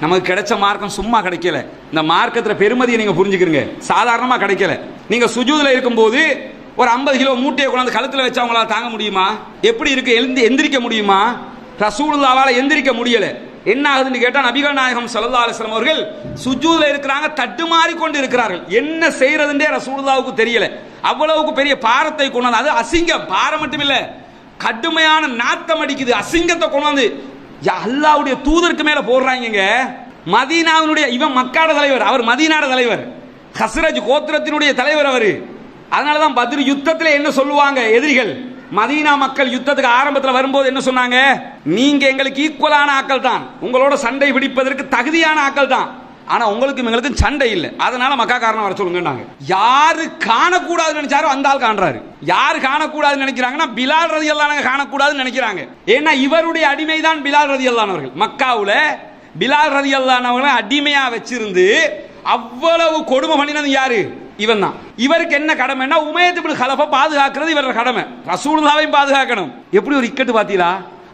நமக்கு கிடைச்ச மார்க்கம் சும்மா கிடைக்கல. இந்த மார்க்கத்தில் பெருமதியை நீங்கள் புரிஞ்சுக்கிறீங்க, சாதாரணமாக கிடைக்கல. நீங்கள் சுஜூதில் இருக்கும்போது ஒரு 50 கிலோ மூட்டையை கொண்டாந்து கழுத்தில் வச்சு அவங்களால தாங்க முடியுமா? எப்படி இருக்கு? எந்திரிக்க முடியுமா? ரசூலுல்லாவால் எந்திரிக்க முடியல. என்ன ஆகுதுன்னு கேட்டால் நபிகள் நாயகம் ஸல்லல்லாஹு அலைஹி வஸல்லம் அவர்கள் சுஜூதில் இருக்கிறாங்க, தட்டுமாறி கொண்டு இருக்கிறார்கள். என்ன செய்யறதுன்றே ரசூலுல்லாவுக்கு தெரியல. அவ்வளவுக்கு பெரிய பாரத்தை கொண்டாந்து, அது அசிங்கம், பாரம் மட்டும் இல்லை, கடுமையான நாத்தம் அடிக்குது, அசிங்கத்தை கொண்டாந்து அல்லாஹ்வுடைய தூதருக்கு மேல போடுறாங்க. மதீனாவினுடைய இவன் மக்காட தலைவர், அவர் மதீனாட தலைவர், ஹஸ்ரஜ் கோத்திரத்தினுடைய தலைவர் அவர். அதனாலதான் பத்ர் யுத்தத்தில் என்ன சொல்லுவாங்க எதிரிகள், மதீனா மக்கள் யுத்தத்துக்கு ஆரம்பத்தில் வரும்போது என்ன சொன்னாங்க, நீங்க எங்களுக்கு ஈக்குவலான ஆக்கள் தான், உங்களோட சண்டை பிடிப்பதற்கு தகுதியான ஆக்கள் தான், ஆனா உங்களுக்கும் எங்களுக்கும் சண்டை இல்லை, அதனால மக்கா காரணம் வர சொல்லுங்க. யாரு காணக்கூடாதுன்னு நினைச்சாரோ அந்த ஆள் காண்றாரு. யாரு காணக்கூடாதுன்னு நினைக்கிறாங்கன்னா பிலால் ரலியல்லாஹு அன்ஹு காணக்கூடாதுன்னு நினைக்கிறாங்க. ஏன்னா இவருடைய அடிமை தான் பிலால் ரலியல்லாஹு அன்ஹு அவர்கள். மக்காவுல பிலால் ரலியல்லாஹு அன்ஹு அவர்களை அடிமையா வச்சிருந்து அவ்வளவு கொடுமை பண்ணினது யாரு? இவன் தான். இவருக்கு என்ன கடமைன்னா உமையத் இப்னு கலஃபை பாதுகாக்கிறது இவரோட கடமை. ரசூலுல்லாஹ்வையும் பாதுகாக்கணும். எப்படி ஒரு இக்கட்டு பாத்தீங்களா?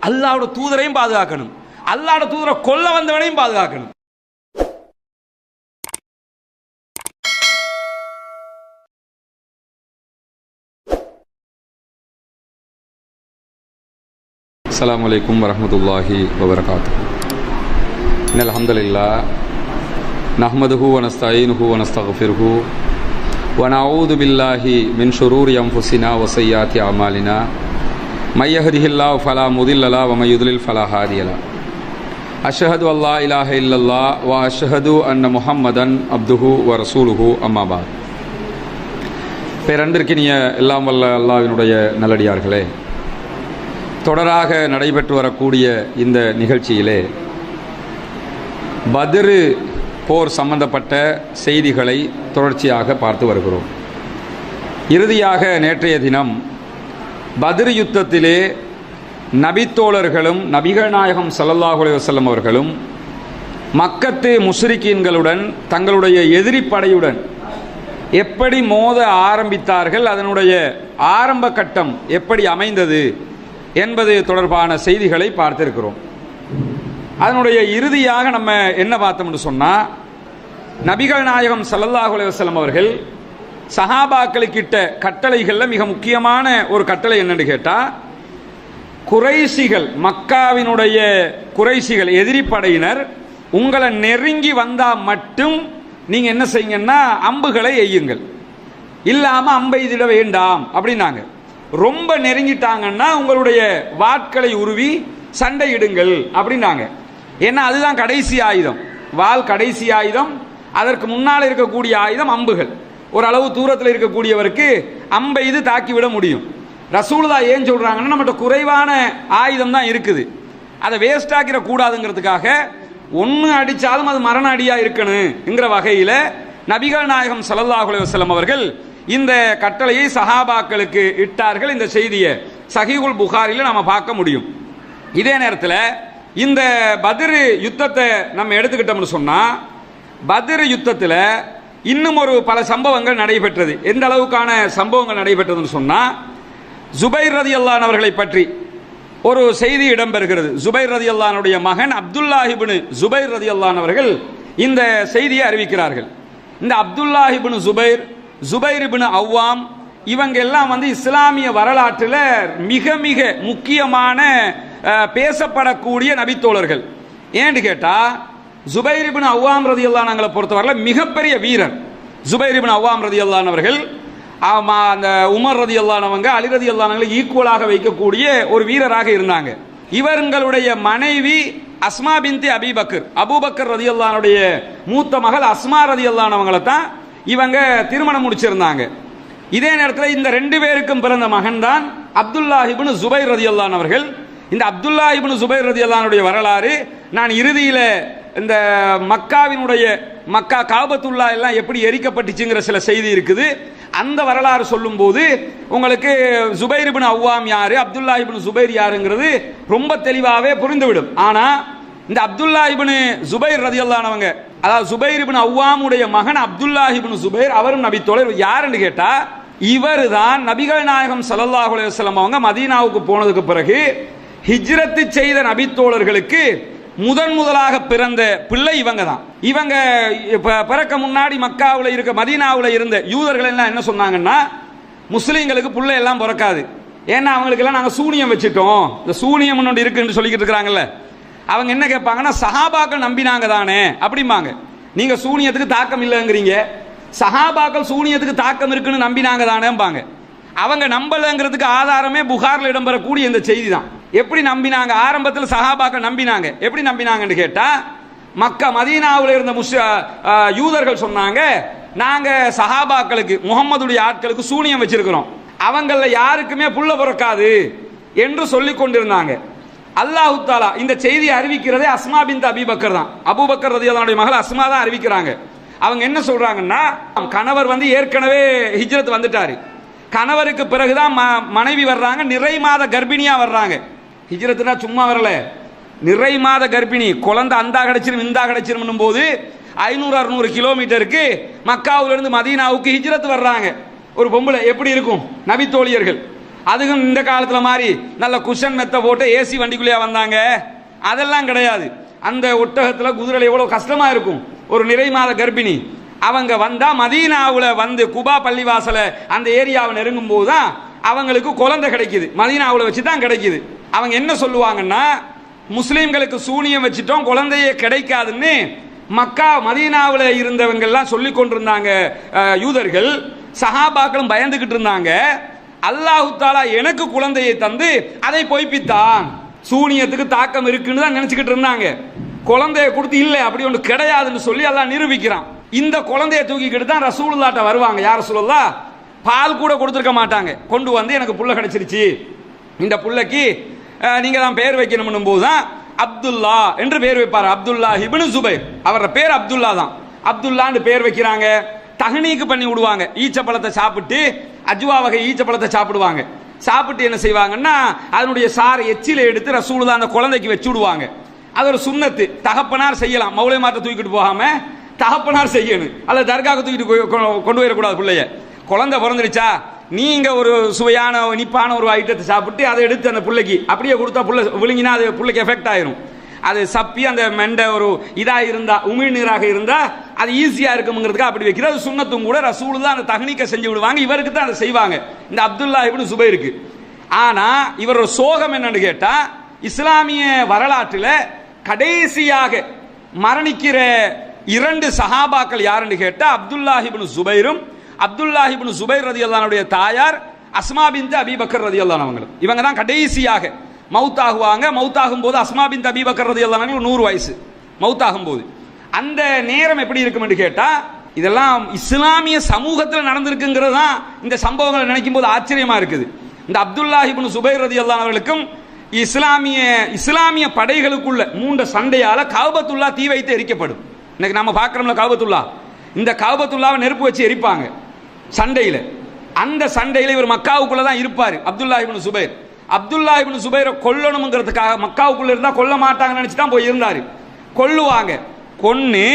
அல்லாஹ்வோட தூதரையும் பாதுகாக்கணும், அல்லாஹ்வோட தூதரை கொல்ல வந்தவனையும் பாதுகாக்கணும். அஸ்ஸலாமு அலைக்கும் வரஹ்மத்துல்லாஹி வபரகாத்துஹு. இன்னல் ஹம்தலில்லாஹ் நஹ்மதுஹு வ நஸ்தஈனுஹு வ நஸ்தக்ஃபிருஹு வ நஊது பில்லாஹி மின் ஷுரூரி அன்ஃபுஸினா வ ஸய்யிஆத்தி அமாலினா மை யஹ்திஹில்லாஹு ஃபலா முதில்ல லஹு வ மை யுத்லில் ஃபலா ஹாதிய லஹு. அஷ்ஹது அல்லா இலாஹ இல்லல்லாஹ் வ அஷ்ஹது அன்ன முஹம்மதன் அப்துஹு வ ரசூலுஹு அம்மா பஅத். பேரன்பிற்கினிய எல்லாம் வல்ல அல்லாஹ்வினுடைய நல்லடியார்களே, தொடராக நடைபெற்று வரக்கூடிய இந்த நிகழ்ச்சியிலே பத்ர் போர் சம்பந்தப்பட்ட செய்திகளை தொடர்ச்சியாக பார்த்து வருகிறோம். இறுதியாக நேற்றைய தினம் பத்ர் யுத்தத்திலே நபித்தோழர்களும் நபிகள் நாயகம் ஸல்லல்லாஹு அலைஹி வஸல்லம் அவர்களும் மக்கத்து முஸ்ரிக்கீன்களுடன் தங்களுடைய எதிரி படையுடன் எப்படி மோத ஆரம்பித்தார்கள், அதனுடைய ஆரம்ப கட்டம் எப்படி அமைந்தது என்பது தொடர்பான செய்திகளை பார்த்திருக்கிறோம். அதனுடைய இறுதியாக நம்ம என்ன பார்த்தோம்னு சொன்னால், நபிகள் நாயகம் ஸல்லல்லாஹு அலைஹி வஸல்லம் அவர்கள் சஹாபாக்களுக்கிட்ட கட்டளைகளில் மிக முக்கியமான ஒரு கட்டளை என்னன்னு கேட்டால், குறைஷிகள், மக்காவினுடைய குறைஷிகள் எதிரி படையினர் உங்களை நெருங்கி வந்தால் மட்டும் நீங்கள் என்ன செய்யுங்கன்னா அம்புகளை எய்யுங்கள், இல்லாமல் அம்பை எய்திட வேண்டாம் அப்படின்னாங்க. ரொம்ப நெருங்கிட்டாங்கன்னா உங்களுடைய வாட்களை உருவி சண்டையிடுங்கள் அப்படின்னாங்க. ஏன்னா அதுதான் கடைசி ஆயுதம், வாள் கடைசி ஆயுதம். அதற்கு முன்னால் இருக்கக்கூடிய ஆயுதம் அம்புகள். ஓரளவு தூரத்தில் இருக்கக்கூடியவருக்கு அம்பை இது தாக்கிவிட முடியும். ரசூலுல்லாஹ் ஏன் சொல்றாங்கன்னா, நம்மகிட்ட குறைவான ஆயுதம் தான் இருக்குது, அதை வேஸ்ட் ஆக்கிட கூடாதுங்கிறதுக்காக ஒன்று அடித்தாலும் அது மரண அடியா இருக்கணுங்கிற வகையில் நபிகள் நாயகம் ஸல்லல்லாஹு அலைஹி வஸல்லம் அவர்கள் இந்த கட்டளையை சஹாபாக்களுக்கு இட்டார்கள். இந்த செய்தியை சஹீஹுல் புகாரியில் நம்ம பார்க்க முடியும். இதே நேரத்தில் இந்த பத்ர் யுத்தத்தை நம்ம எடுத்துக்கிட்டோம்னு சொன்னால், பத்ர் யுத்தத்தில் இன்னும் ஒரு பல சம்பவங்கள் நடைபெற்றது. எந்த அளவுக்கான சம்பவங்கள் நடைபெற்றதுன்னு சொன்னால், ஜுபைர் ரலியல்லாஹு அன்ஹு அவர்களை பற்றி ஒரு செய்தி இடம்பெறுகிறது. ஜுபைர் ரலியல்லாஹு அன்ஹுடைய மகன் அப்துல்லாஹ் இப்னு ஜுபைர் ரலியல்லாஹு அன்ஹு அவர்கள் இந்த செய்தியை அறிவிக்கிறார்கள். இந்த அப்துல்லாஹ் இப்னு ஜுபைர், ஜுபைர் இப்னு அவ்வாம், இவங்க எல்லாம் இஸ்லாமிய வரலாற்றில் மிக மிக முக்கியமான பேசப்படக்கூடிய நபித்தோழர்கள். ஏன்னு கேட்டால், ஜுபைர் இப்னு அவ்வாம் ரலியல்லாஹு அன்ஹுவை பொறுத்தவரையில் மிகப்பெரிய வீரர். ஜுபைர் இப்னு அவ்வாம் ரலியல்லாஹு அன்ஹு அவர்கள் அந்த உமர் ரலியல்லாஹு அன்ஹு, அலி ரலியல்லாஹு அன்ஹுவை ஈக்குவலாக வைக்கக்கூடிய ஒரு வீரராக இருந்தாங்க. இவர்களுடைய மனைவி அஸ்மா பின்தி அபீபக்கர், அபூபக்கர் ரலியல்லாஹு அன்ஹுடைய மூத்த மகள் அஸ்மா ரலியல்லாஹு அன்ஹுவை தான் இவங்க திருமணம் முடிச்சிருந்தாங்க. இதே நேரத்தில் இந்த ரெண்டு பேருக்கும் பிறந்த மகன் தான் அப்துல்லாஹ் இப்னு ஜுபைர் ரலியல்லாஹு அன்ஹு அவர்கள். இந்த அப்துல்லாஹ் இப்னு ஜுபைர் ரலியல்லாஹு அன்ஹுடைய வரலாறு நான் இறுதியில் இந்த மக்கா காபத்துல்லா எல்லாம் எப்படி எரிக்கப்பட்டுச்சுங்கிற சில செய்தி இருக்குது. அந்த வரலாறு சொல்லும் போது உங்களுக்கு ஜுபைர் இப்னு அவ்வாம் யாரு, அப்துல்லாஹ் இப்னு ஜுபைர் யாருங்கிறது ரொம்ப தெளிவாகவே புரிந்துவிடும். ஆனால் இந்த அப்துல்லாஹ் இப்னு ஜுபைர் ரலியல்லாஹு அன்ஹு, அதாவது ஜுபைர் இப்னு அவ்வாமுடைய மகன் அப்துல்லாஹ் இப்னு ஜுபைர், அவரும் நபித்தோழர். யாருன்னு கேட்டா, இவர் தான் நபிகள் நாயகம் ஸல்லல்லாஹு அலைஹி வஸல்லம் அவங்க மதீனாவுக்கு போனதுக்கு பிறகு ஹிஜ்ரத்து செய்த நபித்தோழர்களுக்கு முதலாக பிறந்த பிள்ளை இவங்க தான். இவங்க பிறக்க முன்னாடி மக்காவில் இருக்க மதீனாவில் இருந்த யூதர்கள் எல்லாம் என்ன சொன்னாங்கன்னா, முஸ்லீம்களுக்கு பிள்ளை எல்லாம் பிறக்காது, ஏன்னா அவங்களுக்கு எல்லாம் நாங்கள் சூனியம் வச்சுட்டோம், இந்த சூனியம் ஒன்று இருக்குன்னு சொல்லிக்கிட்டு இருக்கிறாங்கல்ல. அவங்க என்ன கேட்பாங்கன்னா, சஹாபாக்கள் நம்பினாங்க தானே அப்படிம்பாங்க. நீங்க சூனியத்துக்கு தாக்கம் இல்லைங்கிறீங்க, சஹாபாக்கள் சூனியத்துக்கு தாக்கம் இருக்குன்னு நம்பினாங்க தானேம்பாங்க. அவங்க நம்பலங்கிறதுக்கு ஆதாரமே புகாரில் இடம்பெறக்கூடிய இந்த செய்தி தான். எப்படி நம்பினாங்க? ஆரம்பத்தில் சஹாபாக்கள் நம்பினாங்க. எப்படி நம்பினாங்கன்னு கேட்டா, மக்கா மதீனாவில் இருந்த யூதர்கள் சொன்னாங்க, நாங்க சஹாபாக்களுக்கு முகம்மதுடைய ஆட்களுக்கு சூனியம் வச்சிருக்கிறோம், அவங்கள யாருக்குமே புள்ள பிறக்காது என்று சொல்லிக் கொண்டிருந்தாங்க. அல்லாஹு தாலா இந்த செய்தியை அறிவிக்கிறதே அஸ்மா பின்த் அபீபக்கர் தான். அபூபக்கர் ரலியல்லாஹு மகள் அஸ்மா தான் அறிவிக்கிறாங்க. அவங்க என்ன சொல்றாங்கன்னா, கணவர் ஏற்கனவே ஹிஜ்ரத் வந்துட்டாரு, கணவருக்கு பிறகுதான் மனைவி வர்றாங்க, நிறை மாத கர்ப்பிணியா வர்றாங்க. ஹிஜ்ரத்னா சும்மா வரல, நிறை மாத கர்ப்பிணி, குழந்தை அந்தா கிடைச்சிரும் இந்தா கிடைச்சிரும் போது 500-600 கிலோமீட்டருக்கு மக்காவிலிருந்து மதீனாவுக்கு ஹிஜ்ரத் வர்றாங்க. ஒரு பொம்பளை எப்படி இருக்கும்? நபி தோழியர்கள். அதுவும் இந்த காலத்தில் மாதிரி நல்ல குஷன் மெத்த போட்டு ஏசி வண்டிக்குள்ளேயே வந்தாங்க, அதெல்லாம் கிடையாது. அந்த ஒட்டகத்தில் குதிரையில் எவ்வளோ கஷ்டமா இருக்கும். ஒரு நிறை மாத கர்ப்பிணி அவங்க வந்தா மதீனாவில் குபா பள்ளிவாசல அந்த ஏரியாவை நெருங்கும் போது தான் அவங்களுக்கு குழந்தை கிடைக்குது, மதீனாவில் வச்சு தான் கிடைக்குது. அவங்க என்ன சொல்லுவாங்கன்னா, முஸ்லீம்களுக்கு சூனியம் வச்சுட்டோம், குழந்தையே கிடைக்காதுன்னு மக்கா மதீனாவில் இருந்தவங்க எல்லாம் சொல்லி கொண்டிருந்தாங்க யூதர்கள். சஹாபாக்களும் பயந்துகிட்டு இருந்தாங்க. அல்லாஹு தாலா எனக்கு குழந்தையை தந்து அதை பொய்ப்பித்தான், சூனியத்துக்கு தாக்கம் இருக்குன்னு தான் நினைச்சுக்கிட்டு இருந்தாங்க. குழந்தைய கொடுத்து இல்லை, அப்படி ஒன்று கிடையாதுன்னு சொல்லி அல்லாஹ் நிரூபிக்கிறான். இந்த குழந்தைய தூக்கிக்கிட்டு தான் ரசூலுல்லாஹ்ட்ட வருவாங்க. யார் ரசூலுல்லாஹ்? பால் கூட கொடுத்துருக்க மாட்டாங்க, கொண்டு வந்து எனக்கு புள்ள கிடைச்சிருச்சு, இந்த புள்ளைக்கு நீங்க தான் பேர் வைக்கணும் போது தான் அப்துல்லா என்று பேர் வைப்பார். அப்துல்லா இப்னு ஜுபைர், அவரோட பேர் அப்துல்லா தான். அப்துல்லான்னு பேர் வைக்கிறாங்க. தஹ்னீக் பண்ணி விடுவாங்க. ஈச்சப்பழத்தை சாப்பிட்டு, அஜ்வா வகை ஈச்சப்பழத்தை சாப்பிடுவாங்க. சாப்பிட்டு என்ன செய்வாங்கன்னா, அதனுடைய சாரை எச்சில எடுத்து ரசூலுல்லாஹ் அந்த குழந்தைக்கு வச்சு விடுவாங்க. அது ஒரு சுன்னத்து. தகப்பனார் செய்யலாம், மௌலைமார்ட்ட தூக்கிட்டு போகாம தகப்பனார் செய்யணும். அல்ல தர்காவுக்கு தூக்கிட்டு கொண்டு போயிடக்கூடாது பிள்ளைய. குழந்தை பிறந்துருச்சா, நீங்க ஒரு சுவையான இனிப்பான ஒரு ஐட்டத்தை சாப்பிட்டு அதை எடுத்து அந்த பிள்ளைக்கு அப்படியே கொடுத்தா புள்ள விழுங்கினா அது பிள்ளைக்கு எஃபெக்ட் ஆயிரும். அது சப்பி அந்த மெண்டை ஒரு இதாக இருந்தா, உமிழ்நீராக இருந்தா அது ஈஸியா இருக்குங்கிறதுக்கு அப்படி வைக்கிறது. அது சுன்னத்தும் கூட. ரசூலுல்லாஹ் அந்த தஹ்னீக்கை செஞ்சு விடுவாங்க, இவருக்கு தான் அதை செய்வாங்க, இந்த அப்துல்லா இப்னு சுபைருக்கு. ஆனா இவரோட சோகம் என்னன்னு கேட்டா, இஸ்லாமிய வரலாற்றில் கடைசியாக மரணிக்கிற 2 சஹாபாக்கள் யாருன்னு கேட்டா, அப்துல்லாஹ் இப்னு சுபைரும், அப்துல்லாஹ் இப்னு சுபைர் ரலியல்லாஹு அன்ஹுடைய தாயார் அஸ்மா பின்த் அபீபக்கர் ரலியல்லாஹு அன்ஹு. இவங்க தான் கடைசியாக மௌத்தாகுவாங்க. மௌத்தாகும் போது அஸ்மா பின்த் அபீபக்கர் ரலியல்லாஹு அன்ஹு 100 வயசு மௌத்தாகும் போது. அந்த நேரம் எப்படி இருக்கும் என்று கேட்டா, இதெல்லாம் இஸ்லாமிய சமூகத்தில் நடந்திருக்குங்கிறது தான் இந்த சம்பவங்களை நினைக்கும் போது ஆச்சரியமா இருக்குது. இந்த அப்துல்லாஹ் இப்னு சுபைர் ரலியல்லாஹு அன்ஹு அவர்களுக்கும் இஸ்லாமிய படைகளுக்குள்ள 3 சண்டையால கஅபத்துல்லா தீ வைத்து எரிக்கப்படும். இன்னைக்கு நம்ம பார்க்கிறோம்ல கஅபத்துல்லா, இந்த கஅபத்துல்லாவை நெருப்பு வச்சு எரிப்பாங்க சண்டையில. அந்த சண்டையில இவர் மக்காவுக்குள்ள தான் இருப்பார், அப்துல்லாஹ் இப்னு சுபைர். அப்துல்லாஹ் இப்னு சுபைரை கொல்லணும்ங்கிறதுக்காக மக்காவுக்குள்ள இருந்தா கொல்ல மாட்டாங்கன்னு நினைச்சு தான் போய் இருந்தாரு. கொல்லுவாங்க. கொன்னு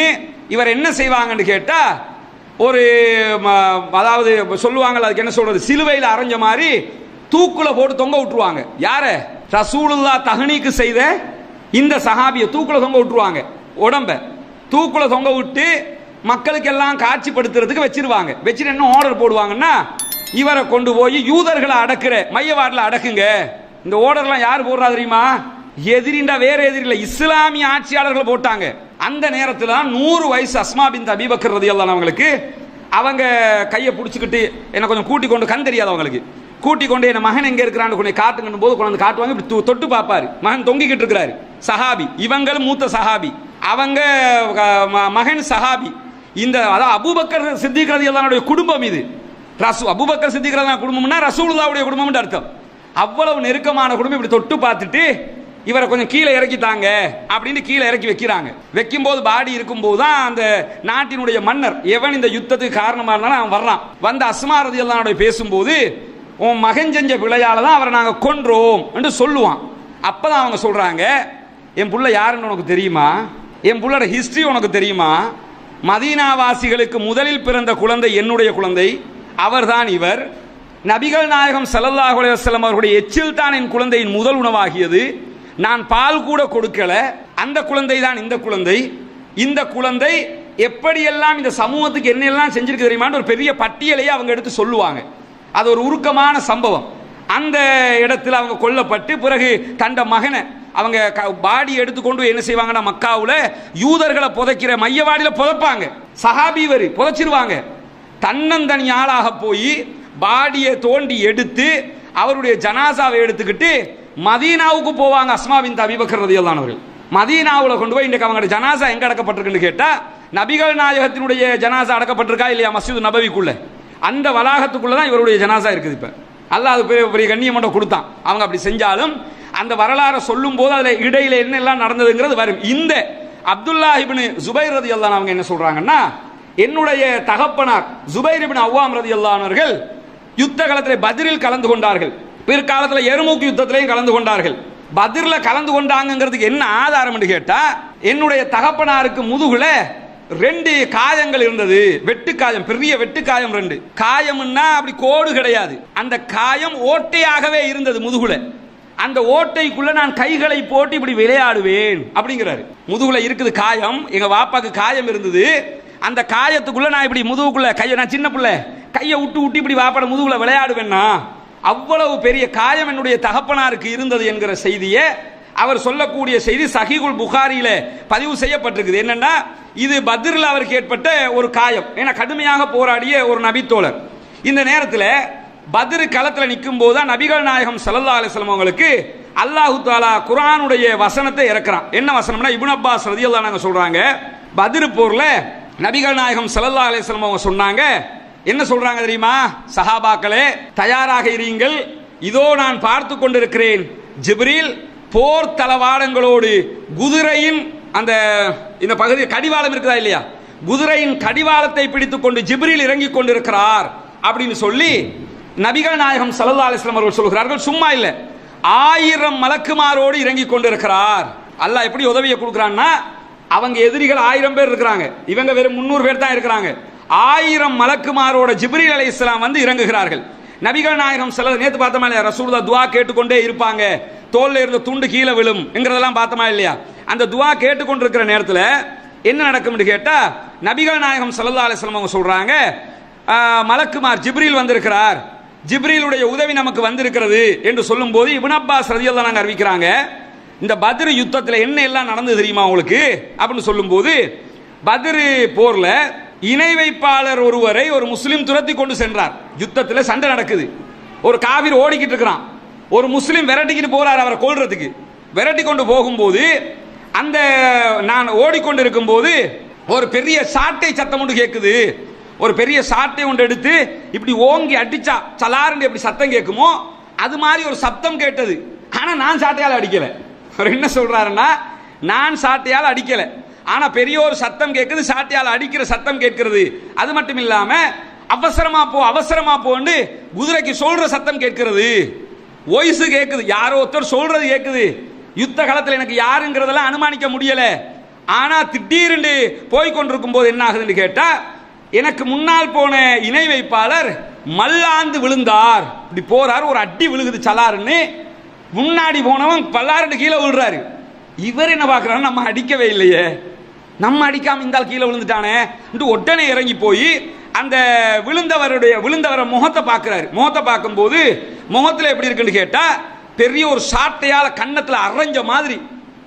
இவர் என்ன செய்வாங்கன்னு கேட்டா, ஒரு அதாவது சொல்லுவாங்கல்ல, அதுக்கு என்ன சொல்றது, சிலுவையில் அரைஞ்ச மாதிரி தூக்குல போட்டு தொங்க விட்டுருவாங்க. யார? ரசூலுல்லாஹ் தஹ்னீக் செய்த இந்த சஹாபியை தூக்குல தொங்க விட்டுருவாங்க. உடம்ப தூக்குல தொங்க விட்டு மக்களுக்கு எல்லாம் காட்சிப்படுத்துறதுக்கு வச்சிருவாங்க. வச்சுட்டு என்ன ஆர்டர் போடுவாங்கன்னா, இவரை கொண்டு போய் யூதர்களை அடக்குற மையவாட்டில் அடக்குங்க. இந்த ஆர்டர்லாம் யார் போடுறா தெரியுமா? எதிரிண்டா வேற எதிரில்ல, இஸ்லாமிய ஆட்சியாளர்கள் போட்டாங்க. அந்த நேரத்தில் 100 வயசு அஸ்மா பின்த் அபீபக்கர் ரலியல்லாஹு அன்ஹு அவங்களுக்கு, அவங்க கையை பிடிச்சிக்கிட்டு என்ன கொஞ்சம் கூட்டி கொண்டு, கண் தெரியாது அவங்களுக்கு, கூட்டி கொண்டு என்ன மகன் எங்க இருக்கிறான்னு கொஞ்சம் காட்டுங்கன்னு போது குழந்தை காட்டுவாங்க. இப்படி தொட்டு பார்ப்பாரு, மகன் தொங்கிக்கிட்டு இருக்கிறாரு. சஹாபி, இவங்களும் மூத்த சஹாபி, அவங்க மகன் சஹாபி. இந்த அதாவது அபூபக்கர் சித்திக் ரலியல்லாஹு அன்ஹுடைய குடும்பம் இது. அபூபக்கர் சித்திக் ரலியல்லாஹு குடும்பம்னா ரசூலுல்லாஹ்வுடைய குடும்பம்னு அர்த்தம். அவ்வளவு நெருக்கமான குடும்பம். இப்படி தொட்டு பார்த்துட்டு இவரை கொஞ்சம் கீழே இறக்கித்தாங்க அப்படின்னு கீழே இறக்கி வைக்கிறாங்க. வைக்கும்போது பாடி இருக்கும்போது தான் அந்த நாட்டினுடைய மன்னர் எவன் இந்த யுத்தத்துக்கு காரணமா இருந்தாலும் அவன் வர்றான். வந்து அஸ்மா ரலியல்லாஹு அன்ஹா பேசும்போது, உன் மகன் செஞ்ச பிழையால தான் அவரை நாங்கள் கொன்றோம் என்று சொல்லுவான். அப்பதான் அவங்க சொல்றாங்க, என் புள்ள யாருன்னு உனக்கு தெரியுமா? என் புள்ளோட ஹிஸ்டரி உனக்கு தெரியுமா? மதீனாவாசிகளுக்கு முதலில் பிறந்த குழந்தை என்னுடைய குழந்தை, அவர்தான் இவர். நபிகள் நாயகம் ஸல்லல்லாஹு அலைஹி வஸல்லம் அவர்களுடைய எச்சில் தான் என் குழந்தையின் முதல் உணவாகியது. நான் பால் கூட கொடுக்கல, அந்த குழந்தை தான் இந்த குழந்தை, இந்த குழந்தை எப்படியெல்லாம் இந்த சமூகத்துக்கு என்னெல்லாம் செஞ்சிருக்கு தெரியுமான்னு ஒரு பெரிய பட்டியலையே அவங்க எடுத்து சொல்லுவாங்க. அது ஒரு உருக்கமான சம்பவம். அந்த இடத்துல அவங்க கொல்லப்பட்டு பிறகு தண்ட மகனை அவங்க பாடி எடுத்துக்கொண்டு என்ன செய்வாங்கன்னா, மக்காவில் யூதர்களை புதைக்கிற மையவாடியில் புதைப்பாங்க. சஹாபிவரி புதைச்சிருவாங்க. தன்னந்தனி ஆளாக போய் பாடியை தோண்டி எடுத்து அவருடைய ஜனாசாவை எடுத்துக்கிட்டு மதீனாவுக்கு போவாங்க. அஸ்மா பின்த் அபீ பக்கர் ரலியல்லாஹு அன்ஹு மதீனாவில் கொண்டு போய் இன்றைக்கு அவங்க ஜனாசா எங்க அடக்கப்பட்டிருக்குன்னு கேட்டா, நபிகள் நாயகத்தினுடைய ஜனாசா அடக்கப்பட்டிருக்கா இல்லையா மஸ்ஜித் நபவிக்குள்ள, அந்த வளாகத்துக்குள்ள தான் இவருடைய ஜனாசா இருக்குது. இப்ப அல்லாஹ் அது பெரிய கண்ணியம் மட்டும் கொடுத்தான். அவங்க அப்படி செஞ்சாலும் அந்த வரலாறை சொல்லும் போது அதுல இடையில என்னெல்லாம் நடந்ததுங்கிறது வரும். இந்த அப்துல்லாஹ் இப்னு ஜுபைர் ரலியல்லாஹு அன்ஹு அவங்க என்ன சொல்றாங்கன்னா, என்னுடைய தகப்பனார் ஜுபைர் இப்னு அவ்வாம் ரலியல்லாஹு அன்ஹு அவர்கள் யுத்த காலத்தில் பத்ரில் கலந்து கொண்டார்கள். பிற்காலத்தில் எருமுக் யுத்தத்திலையும் கலந்து கொண்டார்கள். பத்ர்ல கலந்து கொண்டாங்கிறதுக்கு என்ன ஆதாரம் கேட்டா, என்னுடைய தகப்பனாருக்கு முதுகுல 2 காயங்கள் இருந்தது. வெட்டு காயம், பெரிய வெட்டு காயம் 2 காயம்னா அப்படி கோடு கிடையாது. அந்த காயம் ஓட்டையாகவே இருந்தது முதுகுல. அந்த ஓட்டைக்குள்ள நான் கைகளை போட்டு இப்படி விளையாடுவேன் அப்படிங்கிறாரு. முதுகுல இருக்குது காயம், எங்க வாப்பாக்கு காயம் இருந்தது. அந்த காயத்துக்குள்ள நான் இப்படி முதுகுக்குள்ள கையை, நான் சின்ன பிள்ளை கையை விட்டு விட்டு இப்படி வாப்பாட முதுகுல விளையாடுவேன்னா, அவ்வளவு பெரிய காயம் என்னுடைய தகப்பனாருக்கு இருந்தது என்கிற செய்தியை அவர் சொல்லக்கூடிய செய்தி சஹீஹுல் புகாரியில பதிவு செய்யப்பட்டிருக்குது. என்னன்னா, இது பத்ரில் அவருக்கு ஏற்பட்ட ஒரு காயம். ஏன்னா கடுமையாக போராடிய ஒரு நபித்தோழர். இந்த நேரத்தில் பத்ர் களத்தில் நிற்கும் போது நபிகள் நாயகம் ஸல்லல்லாஹு அலைஹி வஸல்லம் அவங்களுக்கு அல்லாஹு தஆலா குர்ஆனுடைய வசனத்தை இறக்குறான். என்ன வசனம்னா, இப்னு அப்பாஸ் ரலியல்லாஹு அன்ஹு சொல்றாங்க, பத்ர் போர்ல நபிகள் நாயகம் ஸல்லல்லாஹு அலைஹி வஸல்லம் அவங்க சொன்னாங்க, என்ன சொல்றாங்க தெரியுமா, சஹாபாக்களே தயாராக இருங்கள், இதோ நான் பார்த்து கொண்டிருக்கிறேன், ஜிப்ரீல் போர் தளவாடங்களோடு குதிரையின் அந்த இந்த பகுதி கடிவாளம் இருக்குதா இல்லையா, குதிரையின் கடிவாளத்தை பிடித்துக் கொண்டு ஜிப்ரீல் இறங்கி கொண்டிருக்கிறார் அப்படின்னு சொல்லி நபிகள் நாயகம் ஸல்லல்லாஹு அலைஹி வஸல்லம் அவர்கள் சொல்கிறார்கள். சும்மா இல்ல, 1000 மலக்குமாரோடு இறங்கி கொண்டிருக்கிறார். அல்லாஹ் எப்படி உதவியை கொடுக்கிறான்னா, அவங்க எதிரிகள் 1000 பேர் இருக்கிறாங்க, இவங்க வெறும் 300 பேர் தான் இருக்கிறாங்க. 1000 மலக்குமாரோட ஜிப்ரீல் அலைஹிஸ்ஸலாம் வந்து இறங்குகிறார்கள். நபிகள் நாயகம் ஸல்லல்லாஹு நேத்து பார்த்தோமா இல்லையா, ரசூலுல்லாஹ் துஆ கேட்டுக்கொண்டே இருப்பாங்க, தோல்ல இருந்த துண்டு கீழே விழும் என்கிறதெல்லாம் பார்த்தோமா இல்லையா. அந்த துஆ கேட்டுக்கொண்டிருக்கிற நேரத்தில் என்ன நடக்கும்னு கேட்டா, நபிகள் நாயகம் ஸல்லல்லாஹு அலைஹி வஸல்லம் அவங்க சொல்றாங்க, மலக்குமார் ஜிப்ரீல் வந்திருக்கிறார், ஜிப்ரீலுடைய உதவி நமக்கு வந்திருக்கிறது என்று சொல்லும் போது இப்னு அப்பாஸ் ரலியல்லாஹு அன்ஹு அறிவிக்கிறாங்க, இந்த பத்ர் யுத்தத்தில் என்ன எல்லாம் நடந்தது தெரியுமா உங்களுக்கு அப்படின்னு சொல்லும் போது, பத்ர் போர்ல இணை வைப்பாளர் ஒருவரை ஒரு முஸ்லிம் துரத்தி கொண்டு சென்றார். யுத்தத்தில் சண்டை நடக்குது, ஒரு காவிர் ஓடிக்கிட்டு இருக்கிறான், ஒரு முஸ்லிம் விரட்டிக்கிட்டு போறார் அவரை கொல்றதுக்கு. விரட்டி கொண்டு போகும்போது அந்த நான் ஓடிக்கொண்டு இருக்கும் போது ஒரு பெரிய சாட்டை சத்தம் ஒன்று கேட்குது. ஒரு பெரிய சாட்டை ஒன்று எடுத்து இப்படி ஓங்கி அடிச்சா சலாரண்டு எப்படி சத்தம் கேட்குமோ அது மாதிரி ஒரு சத்தம் கேட்டது. ஆனா நான் சாட்டையால் அடிக்கல. அவர் என்ன சொல்றாருன்னா, நான் சாட்டையால் அடிக்கல, ஆனா பெரிய ஒரு சத்தம் கேட்குது, சாட்டையால் அடிக்கிற சத்தம் கேட்கிறது. அது மட்டும் இல்லாம அவசரமா போன்னு குதிரைக்கு சொல்ற சத்தம் கேட்கிறது, வாய்ஸ் கேட்குது, யாரோ ஒருத்தர் சொல்றது கேட்குது. யுத்த காலத்தில் எனக்கு யாருங்கிறதெல்லாம் அனுமானிக்க முடியல. ஆனா திடீர்னு போய் கொண்டிருக்கும் போது என்ன ஆகுதுன்னு கேட்டா, எனக்கு முன்னால் போன இணை வைப்பாளர் மல்லாந்து விழுந்தார். இப்படி போறாரு, ஒரு அடி விழுகுது சலாருன்னு, முன்னாடி போனவன் பல்லாரண்டு கீழே விழுறாரு. இவர் என்ன பார்க்கிறாரு, நம்ம அடிக்கவே இல்லையே, நம்ம அடிக்காம இந்த கீழே விழுந்துட்டானே, உடனே இறங்கி போய் அந்த விழுந்தவரை முகத்தை பார்க்கிறாரு. முகத்தை பார்க்கும்போது முகத்தில் எப்படி இருக்குன்னு கேட்டா, பெரிய ஒரு சாட்டையால கன்னத்தில் அரைஞ்ச மாதிரி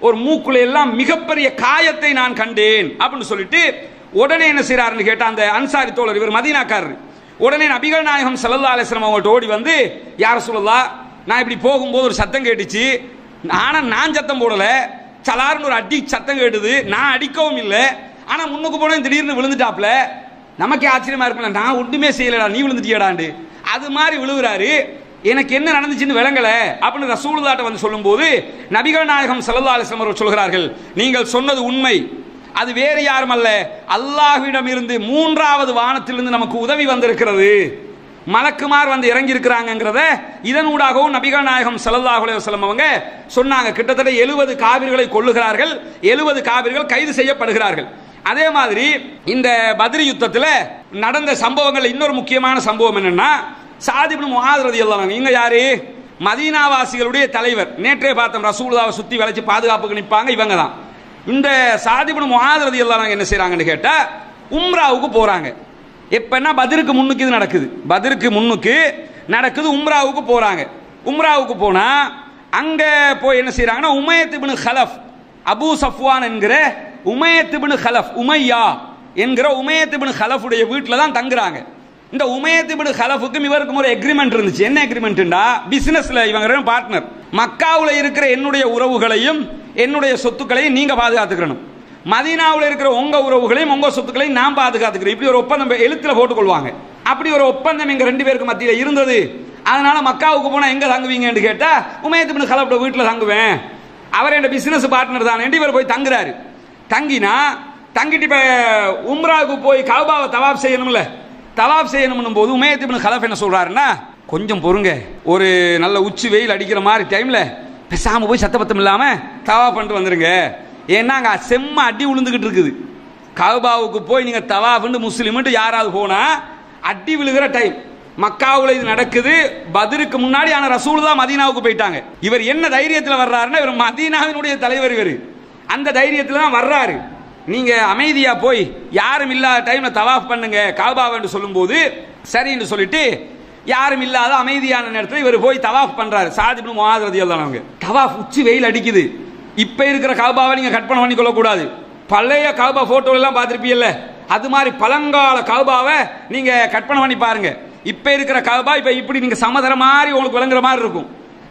ஒரு மூக்குல எல்லாம் மிகப்பெரிய காயத்தை நான் கண்டேன் அப்படின்னு சொல்லிட்டு உடனே என்ன செய்யறாருன்னு கேட்டா, அந்த அன்சாரி தோழர், இவர் மதீனாக்காரர், உடனே நபிகள் நாயகம் ஸல்லல்லாஹு அலைஹி வஸல்லம் அவங்கள்ட்ட ஓடி வந்து, யா ரசூலுல்லாஹ், நான் இப்படி போகும்போது ஒரு சத்தம் கேட்டுச்சு, ஆனா நான் சத்தம் போடல, சலார்னு ஒரு அடி சத்தம் கேட்டுது, நான் அடிக்கவும் இல்லை, ஆனா முன்னுக்கு போனேன் திடீர்னு விழுந்துட்டாப்ல, நமக்கே ஆச்சரியமா இருக்குல்ல, நான் ஒன்றுமே செய்யலடா, நீ விழுந்துட்டியடாண்டு. அது மாதிரி விழுகிறாரு. எனக்கு என்ன நடந்துச்சுன்னு விளங்கல அப்படின்னு ரசூலுல்லாஹ்ட்ட வந்து சொல்லும்போது நபிகள் நாயகம் ஸல்லல்லாஹு அலைஹி வஸல்லம் அவர்கள் சொல்கிறார்கள், நீங்கள் சொன்னது உண்மை, அது வேறு யாரும் அல்ல, அல்லாஹ்விடம் இருந்து 3வது வானத்திலிருந்து நமக்கு உதவி வந்திருக்கிறது, மலக்குமார் வந்து இறங்கி இருக்கிறாங்கிறத இதனூடாகவும் நபிகள் நாயகம் ஸல்லல்லாஹு அலைஹி வஸல்லம் அவங்க சொன்னாங்க. கிட்டத்தட்ட 70 காபிர்களை கொல்லுகிறார்கள், 70 காபிர்கள் கைது செய்யப்படுகிறார்கள். அதே மாதிரி இந்த பத்ர் யுத்தத்தில் நடந்த சம்பவங்கள் இன்னொரு முக்கியமான சம்பவம் என்னன்னா, சாத் இப்னு முஆத் ரலியல்லாஹு அன்ஹு, நீங்க யாரு, மதீனாவாசிகளுடைய தலைவர். நேற்றே பார்த்தோம், ரசூலுல்லாஹ்வை சுத்தி வளைச்சு பாதுகாப்புக்கு நிற்பாங்க இவங்க தான். இந்த சாத் இப்னு முஆத் ரலியல்லாஹு அன்ஹு என்ன செய்றாங்கன்னு கேட்டா உம்ராவுக்கு போறாங்க. எப்பன்னா பத்ருக்கு முன்னுக்கு இது நடக்குது, பத்ருக்கு முன்னுக்கு நடக்குது, உம்ராவுக்கு போறாங்க. உம்ராவுக்கு போனா அங்க போய் என்ன செய்றாங்கன்னா உமையத் இப்னு கலஃப், அபூ சஃப்வான் என்கிற உமையத் இப்னு கலஃப், உமையா என்கிற உமையத் இப்னு கலஃபுடைய வீட்டில் தான் தங்குறாங்க. இந்த உமையத் இப்னு கலஃபுக்கும் இவருக்கும் ஒரு எக்ரிமெண்ட் இருந்துச்சு. என்ன எக்ரிமெண்ட்டா, பிசினஸ்ல இவங்க ரெண்டு பார்ட்னர். மக்காவுல இருக்கிற என்னுடைய உறவுகளையும் என்னுடைய சொத்துக்களையும் நீங்க பாதுகாத்துக்கணும், மதீனாவுல இருக்கிற உங்க உறவுகளையும் உங்க சொத்துக்களையும் நான் பாதுகாத்துக்கிறேன். இப்படி ஒரு ஒப்பந்தம் எழுத்துல போட்டுக்கொள்வாங்க. அப்படி ஒரு ஒப்பந்தம் எங்க ரெண்டு பேருக்கு மத்தியில் இருந்தது. அதனால மக்காவுக்கு போனா எங்க தங்குவீங்கன்னு கேட்டா உமையத் இப்னு கலஃப் வீட்டுல தங்குவேன், அவர் என் பிசினஸ் பார்ட்னர் தான். இவர் போய் தங்குறாரு. தங்கினா தங்கிட்டு இப்ப உம்ராவுக்கு போய் கஅபாவை தவாப் செய்யணும்ல, தவாப் செய்யணும் போது உமையத் இப்னு கலஃப் என்ன சொல்றாருன்னா, கொஞ்சம் பொறுங்க, ஒரு நல்ல உச்சி வெயில் அடிக்கிற மாதிரி டைம்ல பேசாம போய் சத்தபத்தம் இல்லாம தவாப் பண்ணிட்டு வந்துருங்க. ஏன்னா அங்க செம்ம அடி விழுந்துகிட்டு இருக்குது. கஅபாவுக்கு போய் நீங்க தவாஃப்னு முஸ்லிம்னு யாராவது போனா அடி விழுகிற டைம். மக்காவுல இது நடக்குது, பத்ருக்கு முன்னாடி. ஆனா ரசூல் தான் மதீனாவுக்கு போயிட்டாங்க. இவர் என்ன தைரியத்தில் வர்றாருன்னா, இவர் மதீனாவினுடைய தலைவர், இவர் அந்த தைரியத்தில் தான் வர்றாரு. நீங்க அமைதியா போய் யாரும் இல்லாத டைம்ல தவாஃப் பண்ணுங்க கஅபாவை சொல்லும்போது சரின்னு சொல்லிட்டு யாரும் இல்லாத அமைதியான நேரத்தில் இவர் போய் தவாஃப் பண்றாரு. சாத் இப்னு முஆத் ரலியல்லாஹு அன்ஹு தவாஃப், உச்சி வெயில் அடிக்குது. இப்ப இருக்கிற கஅபாவை நீங்க கற்பனை பண்ணி கொள்ள கூடாது. பழைய கஅபா போட்டோ எல்லாம் பார்த்திருப்பீங்கல்ல, அது மாதிரி பழங்கால கஅபாவை நீங்க கற்பனை பண்ணி பாருங்க. இப்ப இருக்கிற கஅபா இப்ப இப்படி நீங்க சமதர மாதிரி உங்களுக்கு விளங்குற மாதிரி இருக்கும்.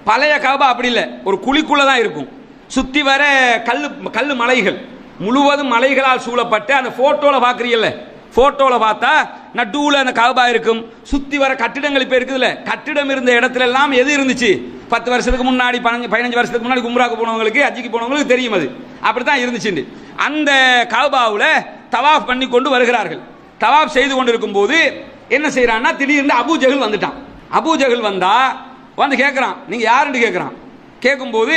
பழைய கஅபா அப்படி இல்லை, ஒரு குழிக்குள்ள தான் இருக்கும். சுத்தி வர கல்லு மலைகள், முழுவதும் மலைகளால் சூழப்பட்டு அந்த போட்டோல பாக்குறீங்கல்ல, போட்டோல பார்த்தா நடுவுல அந்த கஅபா இருக்கும். சுத்தி வர கட்டிடங்கள் இப்ப இருக்குதுல்ல, கட்டிடம் இருந்த இடத்துல எல்லாம் எது இருந்துச்சு 10 வருஷத்துக்கு முன்னாடி 15 வருஷத்துக்கு முன்னாடி உம்ராக்கு போனவங்களுக்கு ஹஜ்ஜிக்கு போனவங்களுக்கு தெரியும், அது அப்படித்தான் இருந்துச்சு. அந்த கஅபாவுல தவாஃப் பண்ணி கொண்டு வருகிறார்கள். தவாஃப் செய்து கொண்டிருக்கும் போது என்ன செய்யறான்னா திடீர்னு அபூ ஜஹல் வந்துட்டான். அபூ ஜஹல் வந்தா வந்து கேட்கறான், நீங்க யாருன்னு கேட்கறான். கேட்கும்போது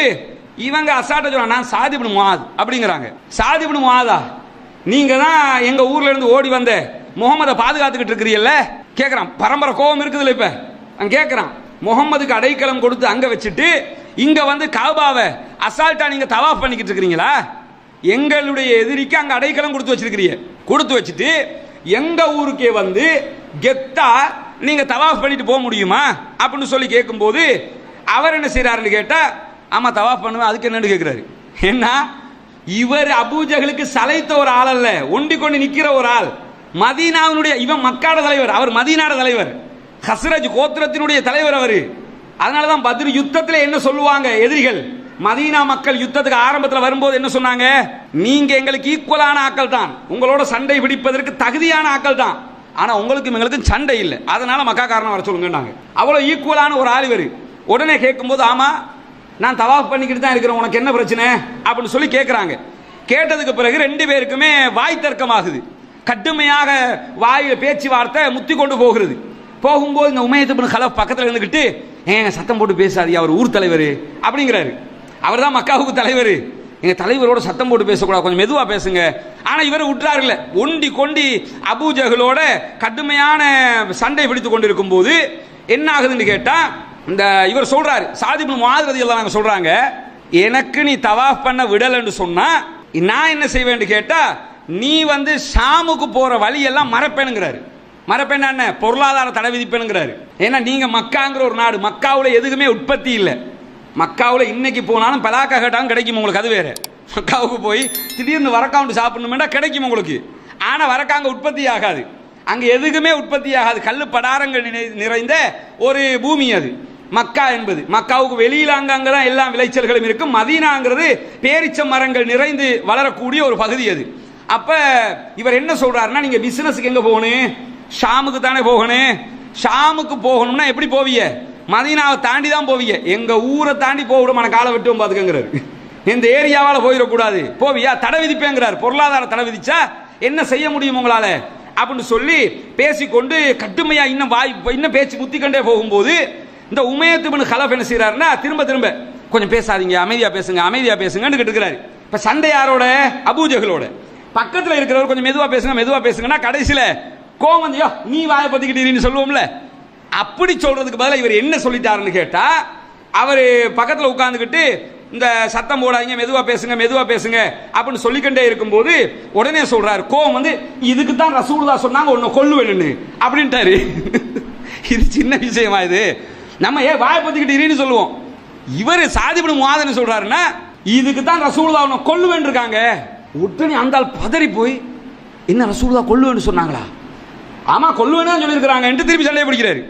இவங்க அசாட்ட சொல்றான், நான் சாத் இப்னு முஆத் அப்படிங்கிறாங்க. சாத் இப்னு முஆதா, நீங்க தான் எங்க ஊர்ல இருந்து ஓடி வந்த முகமதை பாதுகாத்துக்கிட்டு இருக்கிறீல்ல கேட்கறான். பரம்பரை கோபம் இருக்குதுல்ல, இப்ப அவன் கேட்கறான், முகமதுக்கு அடைக்கலம் கொடுத்து அங்க வச்சுட்டு இங்க வந்து கஅபாவை அசால்ட்டா நீங்க தவாஃப் பண்ணிக்கிட்டு இருக்கிறீங்களா? எங்களுடைய எதிரிக்கு அங்க அடைக்கலம் கொடுத்து வச்சிருக்கிறீங்க, கொடுத்து வச்சுட்டு எங்க ஊருக்கே வந்து கெத்தா நீங்க தவாஃப் பண்ணிட்டு போக முடியுமா அப்படின்னு சொல்லி கேட்கும்போது அவர் என்ன செய்யறாருன்னு கேட்டா, ஆமா தவாஃப் பண்ணுவேன், அதுக்கு என்னன்னு கேட்கிறாரு. என்ன, இவர் அபூ ஜஹலுக்கு சளைத்த ஒரு ஆள் அல்ல, ஒண்டி கொண்டு நிக்கிற ஒரு ஆள். மதீனாவினுடைய, இவன் மக்காட தலைவர், அவர் மதீனாட தலைவர், ஹஸ்ரஜ் கோத்திரத்தினுடைய தலைவர் அவரு. அதனாலதான் பத்ர் யுத்தத்தில் என்ன சொல்லுவாங்க எதிரிகள், மதீனா மக்கள் யுத்தத்துக்கு ஆரம்பத்தில் வரும்போது என்ன சொன்னாங்க, நீங்க எங்களுக்கு ஈக்குவலான ஆக்கள் தான், உங்களோட சண்டை பிடிப்பதற்கு தகுதியான ஆக்கள் தான், ஆனா உங்களுக்கும் எங்களுக்கும் சண்டை இல்லை, அதனால மக்கா காரணம் வர சொல்லுங்க. அவ்வளவு ஈக்குவலான ஒரு ஆள் இவர். உடனே கேட்கும்போது ஆமா நான் தவாஃப் பண்ணிக்கிட்டு தான் இருக்கிறேன், உனக்கு என்ன பிரச்சனை அப்படின்னு சொல்லி கேட்கிறாங்க. கேட்டதுக்கு பிறகு ரெண்டு பேருக்குமே வாய் தர்க்கமாகுது, கடுமையாக வாயில பேச்சுவார்த்தை முத்தி கொண்டு போகிறது. போகும்போது இந்த உமையத் இப்னு கலஃப் பக்கத்தில் இருந்துக்கிட்டு, சத்தம் போட்டு பேசாதீங்க, அவர் ஊர் தலைவர் அப்படிங்கிறாரு. அவர் தான் மக்காவுக்கு தலைவர், எங்க தலைவரோட சத்தம் போட்டு பேசக்கூடாது, கொஞ்சம் மெதுவா பேசுங்க. ஆனா இவரை விட்டுறாருல, ஒண்டி கொண்டி அபூ ஜஹலோட கடுமையான சண்டை பிடித்துக் கொண்டிருக்கும் போது என்ன ஆகுதுன்னு கேட்டா, இந்த இவர் சொல்றாரு, சாத் இப்னு முஆத் ரலியல்லாஹு அன்ஹு சொல்றாங்க, எனக்கு நீ தவாஃப் பண்ண விடலன்னு சொன்னா நான் என்ன செய்வேன்னு கேட்டா, நீ வந்து ஷாமுக்கு போற வழி எல்லாம் மறப்பேனுங்கிறாரு. மறப்பேன் என்ன, பொருளாதார தடை விதிப்பேனுங்கிறாரு. ஏன்னா நீங்க மக்காங்கிற ஒரு நாடு, மக்காவுல எதுக்குமே உற்பத்தி இல்லை. மக்காவுல இன்னைக்கு போனாலும் பலாக்கா கேட்டாலும் கிடைக்கும் உங்களுக்கு, அது வேற. மக்காவுக்கு போய் திடீர்னு வரக்காவுண்டு சாப்பிடணும்னா கிடைக்கும் உங்களுக்கு, ஆனா வரக்காங்க உற்பத்தி ஆகாது, அங்க எதுக்குமே உற்பத்தி ஆகாது. கல்லு படாரங்கள் நிறைந்த ஒரு பூமி அது மக்கா என்பது. மக்காவுக்கு வெளியில அங்கதான் எல்லா விளைச்சல்களும் இருக்கும். மதீனாங்கிறது பேரிச்ச மரங்கள் நிறைந்து வளரக்கூடிய ஒரு பகுதி அது. அப்ப இவர் என்ன சொல்றாருன்னா, நீங்க பிசினஸ்க்கு எங்க போகணும், ஷாமுக்கு தானே போகணும். ஷாமுக்கு போகணும்னா எப்படி போவீங்க, மதீனாவை தாண்டி தான் போவீங்க, எங்க ஊரை தாண்டி போக மன காலை விட்டு பாத்துக்கங்கிறாரு. இந்த ஏரியாவால போயிடக்கூடாது, போவியா தடை விதிப்பேங்கிறார். பொருளாதார தடை விதிச்சா என்ன செய்ய முடியும் உங்களால அப்படின்னு சொல்லி பேசிக்கொண்டு கடுமையா இன்னும் பேச்சு முத்திக்கொண்டே போகும்போது இந்த உமையத் இப்னு கலஃப் என்ன செய்யறாருன்னா, திரும்ப திரும்ப கொஞ்சம் பேசாதீங்க, அமைதியா பேசுங்க, அமைதியா பேசுங்கன்னு கேட்டுக்கிறாரு. இப்ப சண்டை யாரோட, அபூ ஜஹலோட. பக்கத்துல இருக்கிறவர் கொஞ்சம் மெதுவா பேசுங்க, மெதுவா பேசுங்கன்னா கடைசியில கோவம் வந்து, நீ வாயை பத்திக்கிட்டு சொல்லுவோம்ல, அப்படி சொல்றதுக்கு பதிலா இவர் என்ன சொல்லிட்டாருன்னு கேட்டா, அவர் பக்கத்தில் உட்கார்ந்துக்கிட்டு இந்த சத்தம் போடாதீங்க, மெதுவா பேசுங்க மெதுவா பேசுங்க அப்படின்னு சொல்லிக்கிட்டே இருக்கும்போது உடனே சொல்றாரு, கோவம் வந்து, இதுக்கு தான் ரசூலுல்லாஹ் சொன்னாங்க உன்னை கொல்லுவேன்னு அப்படின்ட்டாரு. இது சின்ன விஷயமா இது? நம்ம ஏன் வாயை பத்திக்கிட்டு இருன்னு சொல்லுவோம். இவர் சாதிப் இப்னு முஆத் சொல்றாருன்னா இதுக்கு தான் ரசூலுல்லாஹ் உன்னை கொல்லுவேன்னு இருக்காங்க. உடனே அந்த ஆள் பதறி போய், என்ன ரசூலுல்லாஹ் கொல்லுவேன்னு சொன்னாங்களா? ஆமா கொல்லுவேன்னு சொல்லியிருக்கிறாங்க என்று திருப்பி சண்டையை பிடிக்கிறாரு.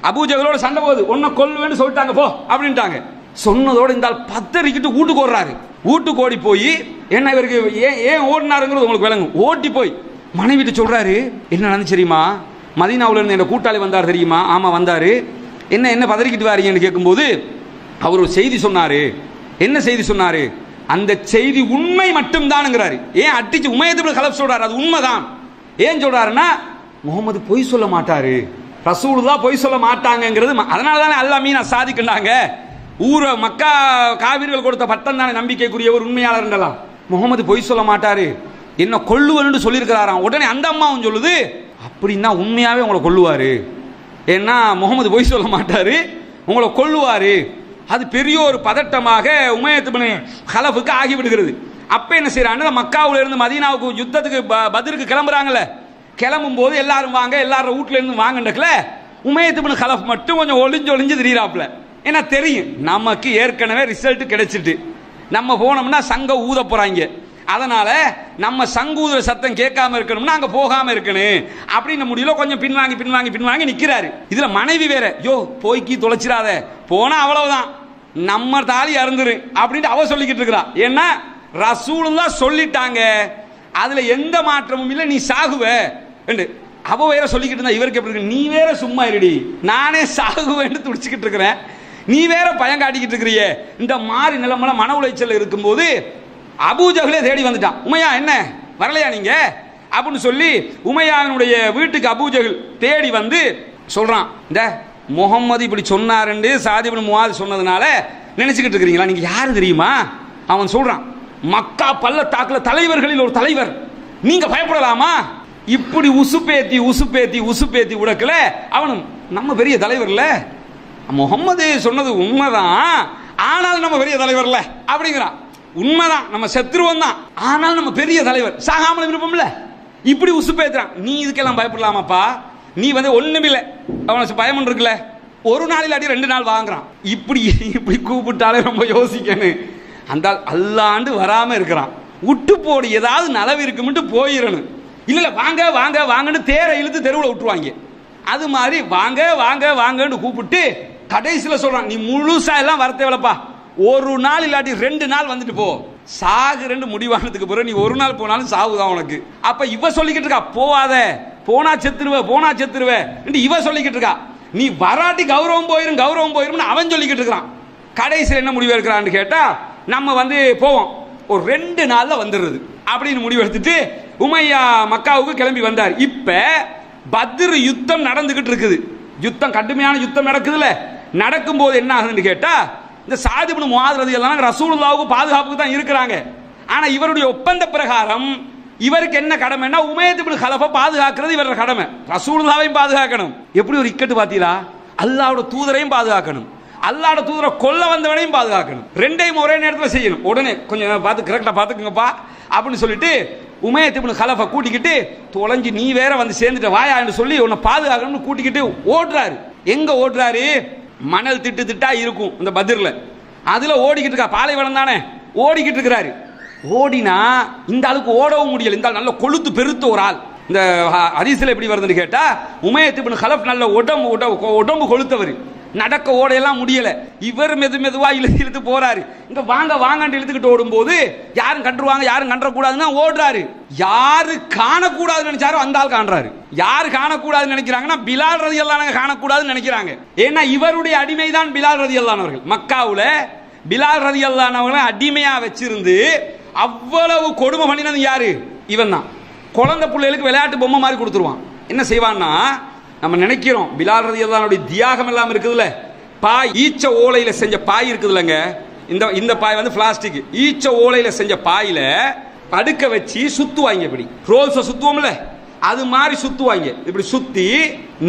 அபூஜஹலோட சண்டை போகுது, உன்னை கொல்லுவேன்னு சொல்லிட்டாங்க போ அப்படின்ட்டாங்க. சொன்னதோடு இந்த ஆள் பத்தறிக்கிட்டு வீட்டுக்கு ஓடுறாரு. வீட்டுக்கு ஓடி போய், என்ன இவருக்கு ஏன் ஓடினாருங்கிறது உங்களுக்கு விளங்கும். ஓட்டி போய் மனைவிட்டு சொல்றாரு, என்ன நடந்து தெரியுமா, மதீனாவுல இருந்து என் கூட்டாளி வந்தார் தெரியுமா? ஆமா வந்தாரு. என்ன பதறிக்கிட்டு வாரீங்கன்னு கேட்கும்போது அவர் ஒரு செய்தி சொன்னாரு. என்ன செய்தி சொன்னாரு? அந்த செய்தி உண்மை மட்டும் தான்ங்கிறாரு. ஏன் அடிச்சு உமையத் இப்னு கலப் சொல்றாரு, அது உண்மைதான். ஏன் சொல்றாருன்னா, முகமது பொய் சொல்ல மாட்டாரு, ரசூலுல்லாஹ் பொய் சொல்ல மாட்டாங்கிறது. அதனால தானே அல்லாஹ் மீனா சாதிக்கின்றாங்க. ஊர மக்கா காவிர்கள் கொடுத்த பட்டம் தானே நம்பிக்கைக்குரிய ஒரு உண்மையாளர் என்றலாம். முகமது பொய் சொல்ல மாட்டாரு, என்ன கொல்லுவன்னு சொல்லியிருக்கிறாராம். உடனே அந்த அம்மாவும் சொல்லுது, அப்படின்னா உண்மையாவே உங்களை கொல்லுவாரு, ஏன்னா முகமது பொய் சொல்ல மாட்டாரு, உங்களை கொல்லுவாரு. அது பெரிய ஒரு பதட்டமாக உமையத் இப்னு கலஃபுக்கு ஆகிவிடுகிறது. அப்ப என்ன செய்யறாங்க, மக்காவுல இருந்து மதீனாவுக்கு யுத்தத்துக்கு பத்ருக்கு கிளம்புறாங்கல்ல, கிளம்பும் போது எல்லாரும் வாங்க, எல்லாரும் வீட்டுல இருந்து வாங்கண்டக்கல, உமையத் இப்னு கலஃப் மட்டும் கொஞ்சம் ஒளிஞ்சு திரியிறாப்ல. ஏன்னா தெரியும் நமக்கு ஏற்கனவே ரிசல்ட் கிடைச்சிட்டு, நம்ம போனோம்னா சங்க ஊத போறாங்க, அதனால நம்ம சங்கூதுற சத்தம் கேட்காம இருக்கணும்னா அங்க போகாம இருக்கணும் அப்படின்னு முடியல. கொஞ்சம் பின்வாங்கி நிக்கிறாரு. இதுல மனைவி வேற, யோ போய்க்கி தொலைச்சிடாத, போனா அவ்வளவுதான் நம்ம தாலி அறுந்துரு அப்படின்னு அவ சொல்லிக்கிட்டு இருக்கிறா. ஏன்னா ரசூலுல்லாஹ் சொல்லிட்டாங்க, அதுல எந்த மாற்றமும் இல்லை, நீ சாகுவ என்று அவ வேற சொல்லிக்கிட்டு இருந்தா. இவருக்கு எப்படி இருக்கு, நீ வேற சும்மா இருடி, நானே சாகுவேன்னு துடிச்சுக்கிட்டு இருக்கிறேன், நீ வேற பயம் காட்டிக்கிட்டு இருக்கிறியே. இந்த மாதிரி நிலைமையில மன உளைச்சல் இருக்கும்போது அபூஜஹலே தேடி வந்துட்டான். உமையா என்ன வரலையா நீங்க அப்படின்னு சொல்லி உமையாவினுடைய வீட்டுக்கு அபூஜஹல் தேடி வந்து சொல்றான், இந்த முகம்மது இப்படி சொன்னாருன்னு சாதிப் இப்னு முஆத் சொன்னதுனால நினைச்சுக்கிட்டு இருக்கிறீங்களா, நீங்க யாரு தெரியுமா? அவன் சொல்றான், மக்கா பள்ளத்தாக்குல தலைவர்களில் ஒரு தலைவர், நீங்க பயப்படலாமா? இப்படி உசுப்பேத்தி உடக்கல அவனும் நம்ம பெரிய தலைவர்ல, முகம்மது சொன்னது உண்மைதான், ஆனால் நம்ம பெரிய தலைவர்ல அப்படிங்கிறான். உண்மைதான், நம்ம சத்ருவன் தான், ஆனால் நம்ம பெரிய தலைவர், சாகாமல் விருப்பம்ல, இப்படி உசுப்பேத்துறான். நீ இதுக்கெல்லாம் பயப்படலாமாப்பா, நீ வந்து ஒண்ணுமில்லை, அவனுக்கு பயம் இருக்குல்ல, ஒரு நாள் இல்லாட்டி 2 நாள் வாங்குறான். இப்படி கூப்பிட்டாலே ரொம்ப யோசிக்கணும். அந்த அல்லாண்டு வராம இருக்கிறான், விட்டு போடு, ஏதாவது நலவு இருக்கும்ட்டு போயிடணும். இல்ல வாங்க வாங்கன்னு தேரை இழுத்து தெருவில் விட்டுருவாங்க. அது மாதிரி வாங்கன்னு கூப்பிட்டு கடைசியில் சொல்றான், நீ முழுசா எல்லாம் வர தேவையில்லப்பா, ஒரு நாள் இல்லாட்டி 2 நாள் வந்துட்டு போ, சாகு 2 முடிவானதுக்கு பிறகு நீ ஒரு நாள் போனாலும் சாவுதான் உனக்கு. அப்ப இவ சொல்லிக்கிட்டு இருக்கா, போவாத, போனா செத்துருவ இவ சொல்லிக்கிட்டு இருக்கா. நீ வராட்டி கௌரவம் போயிரும் அவன் சொல்லிக்கிட்டு இருக்கிறான். கடைசியில் என்ன முடிவு எடுக்கிறான்னு கேட்டா, நம்ம வந்து போவோம், ஒரு 2 நாள்ல வந்துடுறது அப்படின்னு முடிவு எடுத்துட்டு உமையா மக்காவுக்கு கிளம்பி வந்தார். இப்ப பத்ர் யுத்தம் நடந்துகிட்டு இருக்குது, யுத்தம் கடுமையான யுத்தம் நடக்குதுல்ல. நடக்கும் போது என்ன ஆகுதுன்னு கேட்டா, இந்த சாதிப் இப்னு முஆத் ரலியல்லாஹு ரசூலுல்லாஹ்வுக்கு பாதுகாப்புக்கு தான் இருக்கிறாங்க. ஆனா இவருடைய ஒப்பந்த பிரகாரம் இவருக்கு என்ன கடமைன்னா, உமையத் இப்னு கலஃபை பாதுகாக்கிறது இவரோட கடமை, ரசூலுல்லாஹ்வையும் பாதுகாக்கணும். எப்படி ஒரு இக்கட்டு பாத்தீங்களா, அல்லாஹ்வோட தூதரையும் பாதுகாக்கணும், அல்லாஹ்வோட தூதரை கொல்ல வந்தவனையும் பாதுகாக்கணும், 2யும் ஒரே நேரத்தில் செய்யணும். உடனே கொஞ்சம் பார்த்து கரெக்டா பாத்துக்குங்கப்பா அப்படின்னு சொல்லிட்டு உமையத் இப்னு கலஃபை கூட்டிக்கிட்டு, தொலைஞ்சு நீ வேற வந்து சேர்ந்துட்ட வாயான்னு சொல்லி உன்னை பாதுகாக்கணும்னு கூட்டிக்கிட்டு ஓடுறாரு. எங்க ஓடுறாரு, மணல் திட்டா இருக்கும் இந்த பத்ர்ல, அதுல ஓடிக்கிட்டு இருக்கா, பாலைவனம் தானே, ஓடிக்கிட்டு இருக்கிறாரு. ஓடினா இந்த ஆளுக்கு ஓடவும் முடியல, இந்த ஆள் நல்ல கொழுத்து பெருத்த ஒரு ஆள். இந்த ஹதீஸ்ல எப்படி வருதுன்னு கேட்டா, உமையத் இப்னு கலஃப் நல்ல உடம்பு கொழுத்தவர், நடக்க ஓடையெல்லாம் முடியல. இவர் மெதுவா இழுத்து போறாரு. இங்க வாங்கன்னு இழுத்துக்கிட்டு ஓடும்போது யாரும் கண்டுருவாங்க, யாரும் கண்டக்கூடாதுன்னா ஓடுறாரு. யாரு காணக்கூடாதுன்னு நினைச்சாரோ அந்த ஆள் காண்றாரு. யாரு காணக்கூடாதுன்னு நினைக்கிறாங்கன்னா, பிலால் ரலியல்லாஹு காணக்கூடாதுன்னு நினைக்கிறாங்க. ஏன்னா இவருடைய அடிமை தான் பிலால் ரலியல்லாஹு அவர்கள். மக்காவுல பிலால் ரலியல்லாஹு அவர்களை அடிமையா வச்சிருந்து அவ்வளவு கொடுமை பண்ணினது யாரு, இவன் தான். குழந்தை பிள்ளைகளுக்கு விளையாட்டு பொம்மை மாதிரி கொடுத்துருவான். என்ன செய்வான்னா, நம்ம நினைக்கிறோம் பிலால் ரலியல்லாஹு தியாகம் எல்லாம் இருக்குதுல்ல, பாய் ஈச்ச ஓலையில செஞ்ச பாய் இருக்குதுல்லங்க, இந்த பாய் வந்து பிளாஸ்டிக், ஈச்ச ஓலையில செஞ்ச பாயில படுக்க வச்சு சுத்துவாங்க, இப்படி ரோல்ஸை சுத்துவோம்ல அது மாதிரி சுத்துவாங்க. இப்படி சுத்தி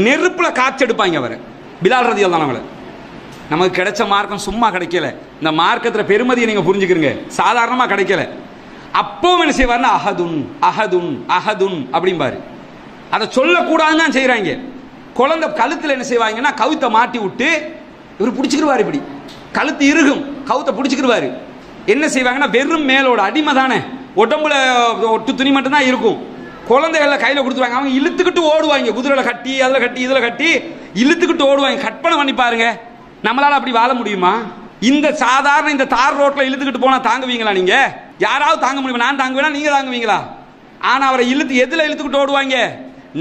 நெருப்புல காய்ச்செடுப்பாங்க அவரை, பிலால் ரலியல்லாஹு அவரை. நமக்கு கிடைச்ச மார்க்கம் சும்மா கிடைக்கல. இந்த மார்க்கத்தில் பெருமதியை நீங்க புரிஞ்சுக்கிறீங்க, சாதாரணமா கிடைக்கல. அப்பவும் என்ன செய்வாருன்னா அஹதுன் அஹதுன் அஹதுன் அப்படிம்பாரு. அதை சொல்லக்கூடாதுன்னு தான் செய்யறாங்க. குழந்தை கழுத்துல என்ன செய்வாங்கன்னா கவுத்தை மாட்டி விட்டு இவர் பிடிச்சிக்கிடுவாரு, இப்படி கழுத்து இறுகும், கவுத்தை பிடிச்சிக்கிடுவாரு. என்ன செய்வாங்கன்னா வெறும் மேலோட அடிமை தானே, உடம்புல ஒட்டு துணி மட்டும் தான் இருக்கும். குழந்தைகளை கையில் கொடுத்துருவாங்க, அவங்க இழுத்துக்கிட்டு ஓடுவாங்க, குதிரையில கட்டி அதில் கட்டி இதில் கட்டி இழுத்துக்கிட்டு ஓடுவாங்க. கற்பனை பண்ணி பாருங்க, நம்மளால அப்படி வாழ முடியுமா? இந்த சாதாரண இந்த தார் ரோட்ல இழுத்துக்கிட்டு போனா தாங்குவீங்களா? நீங்க யாராவது தாங்க முடியுமா? நான் தாங்குவேனா? நீங்க தாங்குவீங்களா? ஆனா அவரை எதுல இழுத்துக்கிட்டு ஓடுவாங்க?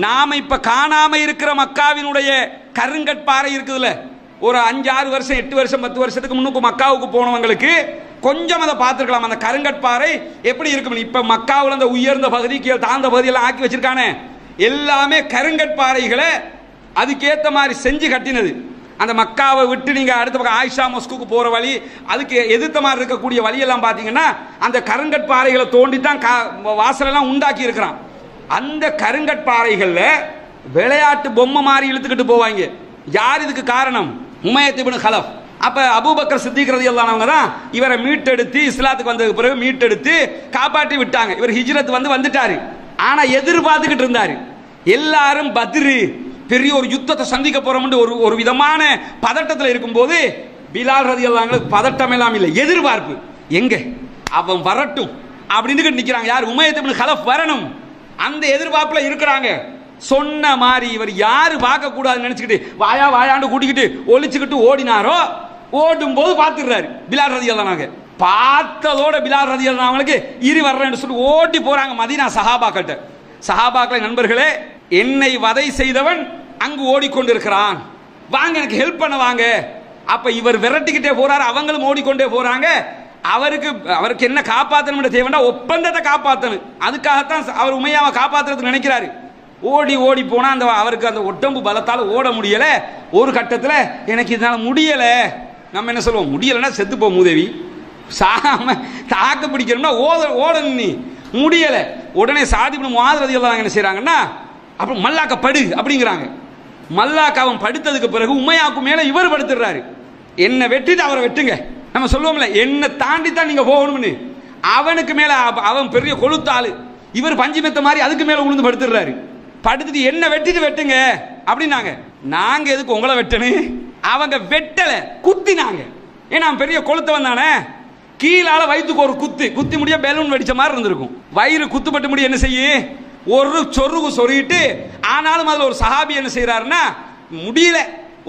நாம இப்ப காணாம இருக்கிற மக்காவினுடைய கருங்கற்பாறை இருக்குதுல்ல, ஒரு 5-6 வருஷம் 8 வருஷம் 10 வருஷத்துக்கு முன்னுக்கு மக்காவுக்கு போனவங்களுக்கு கொஞ்சம் அதை பார்த்துருக்கலாம். அந்த கருங்கற்பாறை எப்படி இருக்கும்? இப்ப மக்காவில் அந்த உயர்ந்த பகுதி தாழ்ந்த பகுதியெல்லாம் ஆக்கி வச்சிருக்கானே, எல்லாமே கருங்கற்பாறைகளை அதுக்கேற்ற மாதிரி செஞ்சு கட்டினது. அந்த மக்காவை விட்டு நீங்க அடுத்த பக்கம் ஆயிஷா மஸ்குக்கு போற வழி, அதுக்கு எதிர்த்த மாதிரி இருக்கக்கூடிய வழியெல்லாம் பார்த்தீங்கன்னா அந்த கருங்கற்பாறைகளை தோண்டித்தான் வாசலெல்லாம் உண்டாக்கி இருக்கிறான். அந்த கருங்கற்பாறைகள்ல விளையாட்டு பொம்மை மாதிரி இழுத்துக்கிட்டு போவாங்க. யார் இதுக்கு காரணம்? உமையத் இப்னு கலஃப். அப்ப அபூபக்கர் சித்திக் ரலியல்லாஹு தான் இவரை மீட்டெடுத்து இஸ்லாத்துக்கு வந்ததுக்கு பிறகு மீட்டெடுத்து காப்பாற்றி விட்டாங்க. இவர் ஹிஜ்ரத் வந்துட்டாரு. ஆனா எதிர்பார்த்துக்கிட்டு இருந்தாரு. எல்லாரும் பத்ரு பெரிய ஒரு யுத்தத்தை சந்திக்க போறோம் ஒரு விதமான பதட்டத்தில் இருக்கும்போது பிலால் ரலியல்லாஹு அன்ஹு பதட்டம் எல்லாம் இல்லை, எதிர்பார்ப்பு. எங்க அவன் வரட்டும் அப்படின்னு நிக்கிறாங்க. யார்? உமையத் இப்னு கலஃப் வரணும், அந்த எதிர்பார்ப்புல இருக்கிறாங்க. சொன்ன மாதிரி இவர் யாரு பார்க்க கூடாதுன்னு நினைச்சுக்கிட்டு வாயா வாயாண்டு கூட்டிக்கிட்டு ஒளிச்சுக்கிட்டு ஓடினாரோ, ஓடும் போது பார்த்துடுறாரு பிலால் ரலியல்லாஹு அன்ஹு. பார்த்ததோட பிலால் ரலியல்லாஹு அன்ஹுக்கு இரு வர்றேன்னு சொல்லி ஓடி போறாங்க மதீனா சஹாபாக்கிட்ட. சஹாபாக்களை, நண்பர்களே, என்னை வதை செய்தவன் அங்கு ஓடிக்கொண்டிருக்கிறான், வாங்க எனக்கு ஹெல்ப் பண்ண வாங்க. அப்ப இவர் விரட்டிக்கிட்டே போறாரு, அவங்களும் ஓடிக்கொண்டே போறாங்க. அவருக்கு என்ன காப்பாற்றணும் தேவைன்னா ஒப்பந்தத்தை காப்பாற்றணும். அதுக்காகத்தான் அவர் உமையாவை காப்பாற்றுறது நினைக்கிறாரு. ஓடி ஓடி போனா அவருக்கு அந்த உடம்பு பலத்தால் ஓட முடியல. ஒரு கட்டத்தில் எனக்கு இதனால முடியல, நம்ம என்ன சொல்லுவோம், முடியலைன்னா செத்து போ மூதேவி, சாம தாக்கு பிடிக்கணும்னா ஓடணும், நீ முடியல. உடனே சாதி முஆத் ரலியல்லாஹு அன்ஹு என்ன செய்றாங்கன்னா, அப்புறம் மல்லாக்க படு அப்படிங்கிறாங்க. மல்லாக்க அவன் படுத்ததுக்கு பிறகு உமையாவுக்கு மேல இவர் படுத்துறாரு. என்ன வெட்டிட்டு அவரை வெட்டுங்க, நம்ம சொல்லுவோம்ல, என்ன தாண்டி தான் நீங்க போகணும்னு. அவனுக்கு மேல அவன் பெரிய கொளுத்தாளு, இவர் பஞ்சு மெத்த மாதிரி அதுக்கு மேல உளுந்து படுத்துறாரு. படுத்துட்டு என்ன வெட்டிட்டு வெட்டுங்க அப்படின்னாங்க. நாங்க எதுக்கு உங்களை வெட்டணும்? அவங்க வெட்டல, குத்தினாங்க. ஏன்னா அவன் பெரிய கொளுத்தவன் தானே. கீழால வயிற்றுக்கு ஒரு குத்தி முடிய பெலூன் வெடிச்ச மாதிரி இருந்திருக்கும். வயிறு குத்துப்பட்டு முடிய என்ன செய்ய, ஒரு சொருகு சொருகிட்டு. ஆனாலும் அதுல ஒரு சஹாபி என்ன செய்யறாருன்னா, முடியல,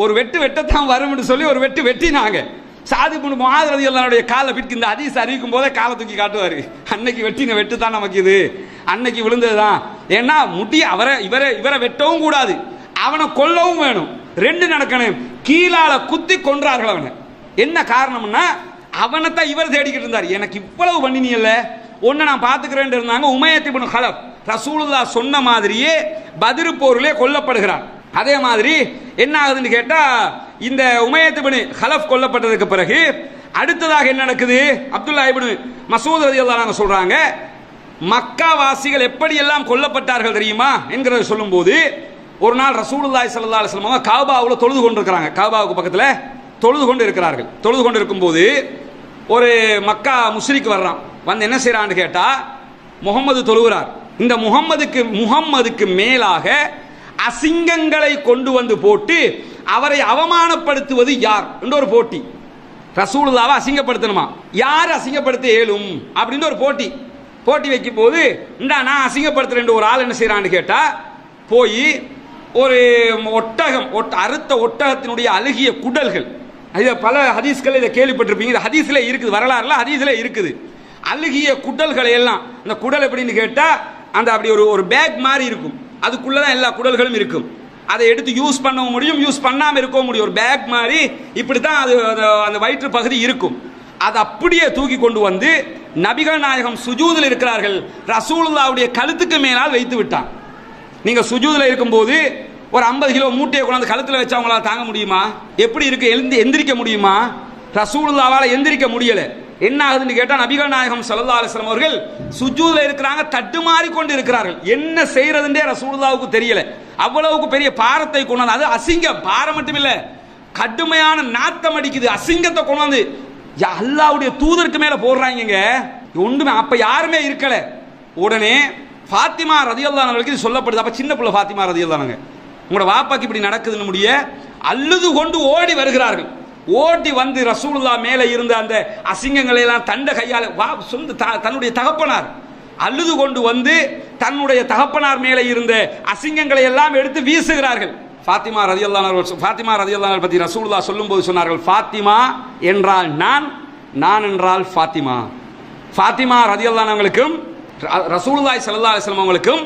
ஒரு வெட்டத்தான் வரும்னு சொல்லி ஒரு வெட்டினாங்க. சாதி இப்னு முஆத் ரலியல்லாஹு அன்ஹுடைய காலை பிடிக்கு இந்த ஹதீஸ் அறிவிக்கும் போதே காலை தூக்கி காட்டுவாரு. அன்னைக்கு வெட்டின வெட்டு தான் நமக்கு இது, அன்னைக்கு விழுந்ததுதான். ஏன்னா இவரை வெட்டவும் கூடாது, அவனை கொல்லவும் வேணும், ரெண்டு நடக்கணும். கீழால குத்தி கொன்றார்கள் அவனை. என்ன காரணம்னா, அவனைத்தான் இவர் தேடிக்கிட்டு இருந்தார். எனக்கு இவ்வளவு பண்ணினியல்ல, ஒன்னு நான் பாத்துக்கிறேன் இருந்தாங்க. உமையத் இப்னு கலஃப் ரசூலுல்லாஹ் சொன்ன மாதிரியே பத்ர் போரிலே கொல்லப்படுகிறார். அதே மாதிரி என்ன ஆகுதுன்னு கேட்டா, இந்த உமையத் இப்னு கலஃப் கொல்லப்பட்டதுக்கு பிறகு அடுத்ததாக என்ன நடக்குது? அப்துல்லா இப்னு மஸ்ஊத் ரலியல்லாஹு அன்ஹு சொல்றாங்க, மக்கா வாசிகள் எப்படி எல்லாம் கொல்லப்பட்டார்கள் தெரியுமா என்கிறத சொல்லும்போது, ஒரு நாள் ரசூலுல்லாஹி ஸல்லல்லாஹு அலைஹி வஸல்லம் காபாவுல தொழுது கொண்டிருக்கிறாங்க. காபாவுக்கு பக்கத்துல தொழுது கொண்டு இருக்கிறார்கள். தொழுது கொண்டு இருக்கும்போது ஒரு மக்கா முஸ்ரிக் வர்றான். வந்து என்ன செய்யறான்னு கேட்டா, முகமது தொழுகிறார். இந்த முகம்மதுக்கு மேலாக அசிங்கங்களை கொண்டு வந்து போட்டு அவரை அவமானப்படுத்துவது யார் என்ற ஒரு போட்டி. ரசூலுல்லாஹ்வை அசிங்கப்படுத்தணுமா, யார் அசிங்கப்படுத்த இயலும் அப்படின்னு ஒரு போட்டி வைக்கும் போது, நான் அசிங்கப்படுத்துறேன் ஒரு ஆள் என்ன செய்யறான்னு கேட்டா, போய் ஒரு ஒட்டகம், அறுத்த ஒட்டகத்தினுடைய அழுகிய குடல்கள், இது பல ஹதீஸ்கள் இதை கேள்விப்பட்டிருப்பீங்க, இது ஹதீஸ்ல இருக்குது, வரலாறுல ஹதீஸ்ல இருக்குது. அழுகிய குடல்களை எல்லாம், அந்த குடல் எப்படின்னு கேட்டா, அந்த அப்படி ஒரு பேக் மாதிரி இருக்கும், அதுக்குள்ளதான் எல்லா குடல்களும் இருக்கும். அதை எடுத்து யூஸ் பண்ணவும் முடியும், யூஸ் பண்ணாம இருக்கவும் முடியும். ஒரு பேக் மாதிரி இப்படித்தான் அது அந்த வயிற்று பகுதி இருக்கும். அதை அப்படியே தூக்கி கொண்டு வந்து நபிகள் நாயகம் சுஜூதில் இருக்கிறார்கள், ரசூலுல்லாஹ்வுடைய கழுத்துக்கு மேலால் வைத்து விட்டான். நீங்க சுஜூதில் இருக்கும்போது ஒரு 50 கிலோ மூட்டையை கொண்டாந்து கழுத்துல வச்சு அவங்களால தாங்க முடியுமா? எப்படி இருக்கு, எந்திரிக்க முடியுமா? ரசூலுல்லாஹ்வால எந்திரிக்க முடியல. என்ன ஆகுதுன்னு கேட்டா, நபிகள் நாயகம் ஸல்லல்லாஹு அலைஹி வஸல்லம் அவர்கள் சுஜூதில் இருக்கிறாங்க, தட்டுமாறி கொண்டு இருக்கிறார்கள். என்ன செய்யறதுன்றே ரசூலுல்லாஹ்வுக்கு தெரியல. அவ்வளவுக்கு பெரிய பாரத்தை கொண்டாந்து, அது அசிங்கம், பாரம் மட்டும் இல்ல, கடுமையான நாத்தம் அடிக்குது, அசிங்கத்தை கொண்டாந்து அல்லாஹ்வுடைய தூதருக்கு மேல போடுறாங்க. ஒன்றுமே அப்ப யாருமே இருக்கல. உடனே ஃபாத்திமா ரலியல்லாஹு அன்ஹாவுக்கு இது சொல்லப்படுது. அப்ப சின்ன பிள்ளை ஃபாத்திமா ரலியல்லாஹு அன்ஹா, உங்களோட வாப்பாக்கு இப்படி நடக்குதுன்னு முடிய அழுது கொண்டு ஓடி வருகிறார்கள். ஓடி வந்து ரசூலுல்லாஹ் மேலே இருந்த அந்த அசிங்கங்களை எல்லாம் தண்ட கையால் தன்னுடைய தகப்பனார் அழுது கொண்டு வந்து தன்னுடைய தகப்பனார் மேலே இருந்த அசிங்கங்களை எல்லாம் எடுத்து வீசுகிறார்கள். ஃபாத்திமா ரலியல்லாஹு அன்ஹா பற்றி ரசூலுல்லாஹ் சொல்லும்போது சொன்னார்கள், ஃபாத்திமா என்றால் நான், நான் என்றால் ஃபாத்திமா. ஃபாத்திமா ரலியல்லாஹு அன்ஹாவுக்கும் ரசூலுல்லாஹி ஸல்லல்லாஹு அலைஹி வஸல்லம் அவங்களுக்கும்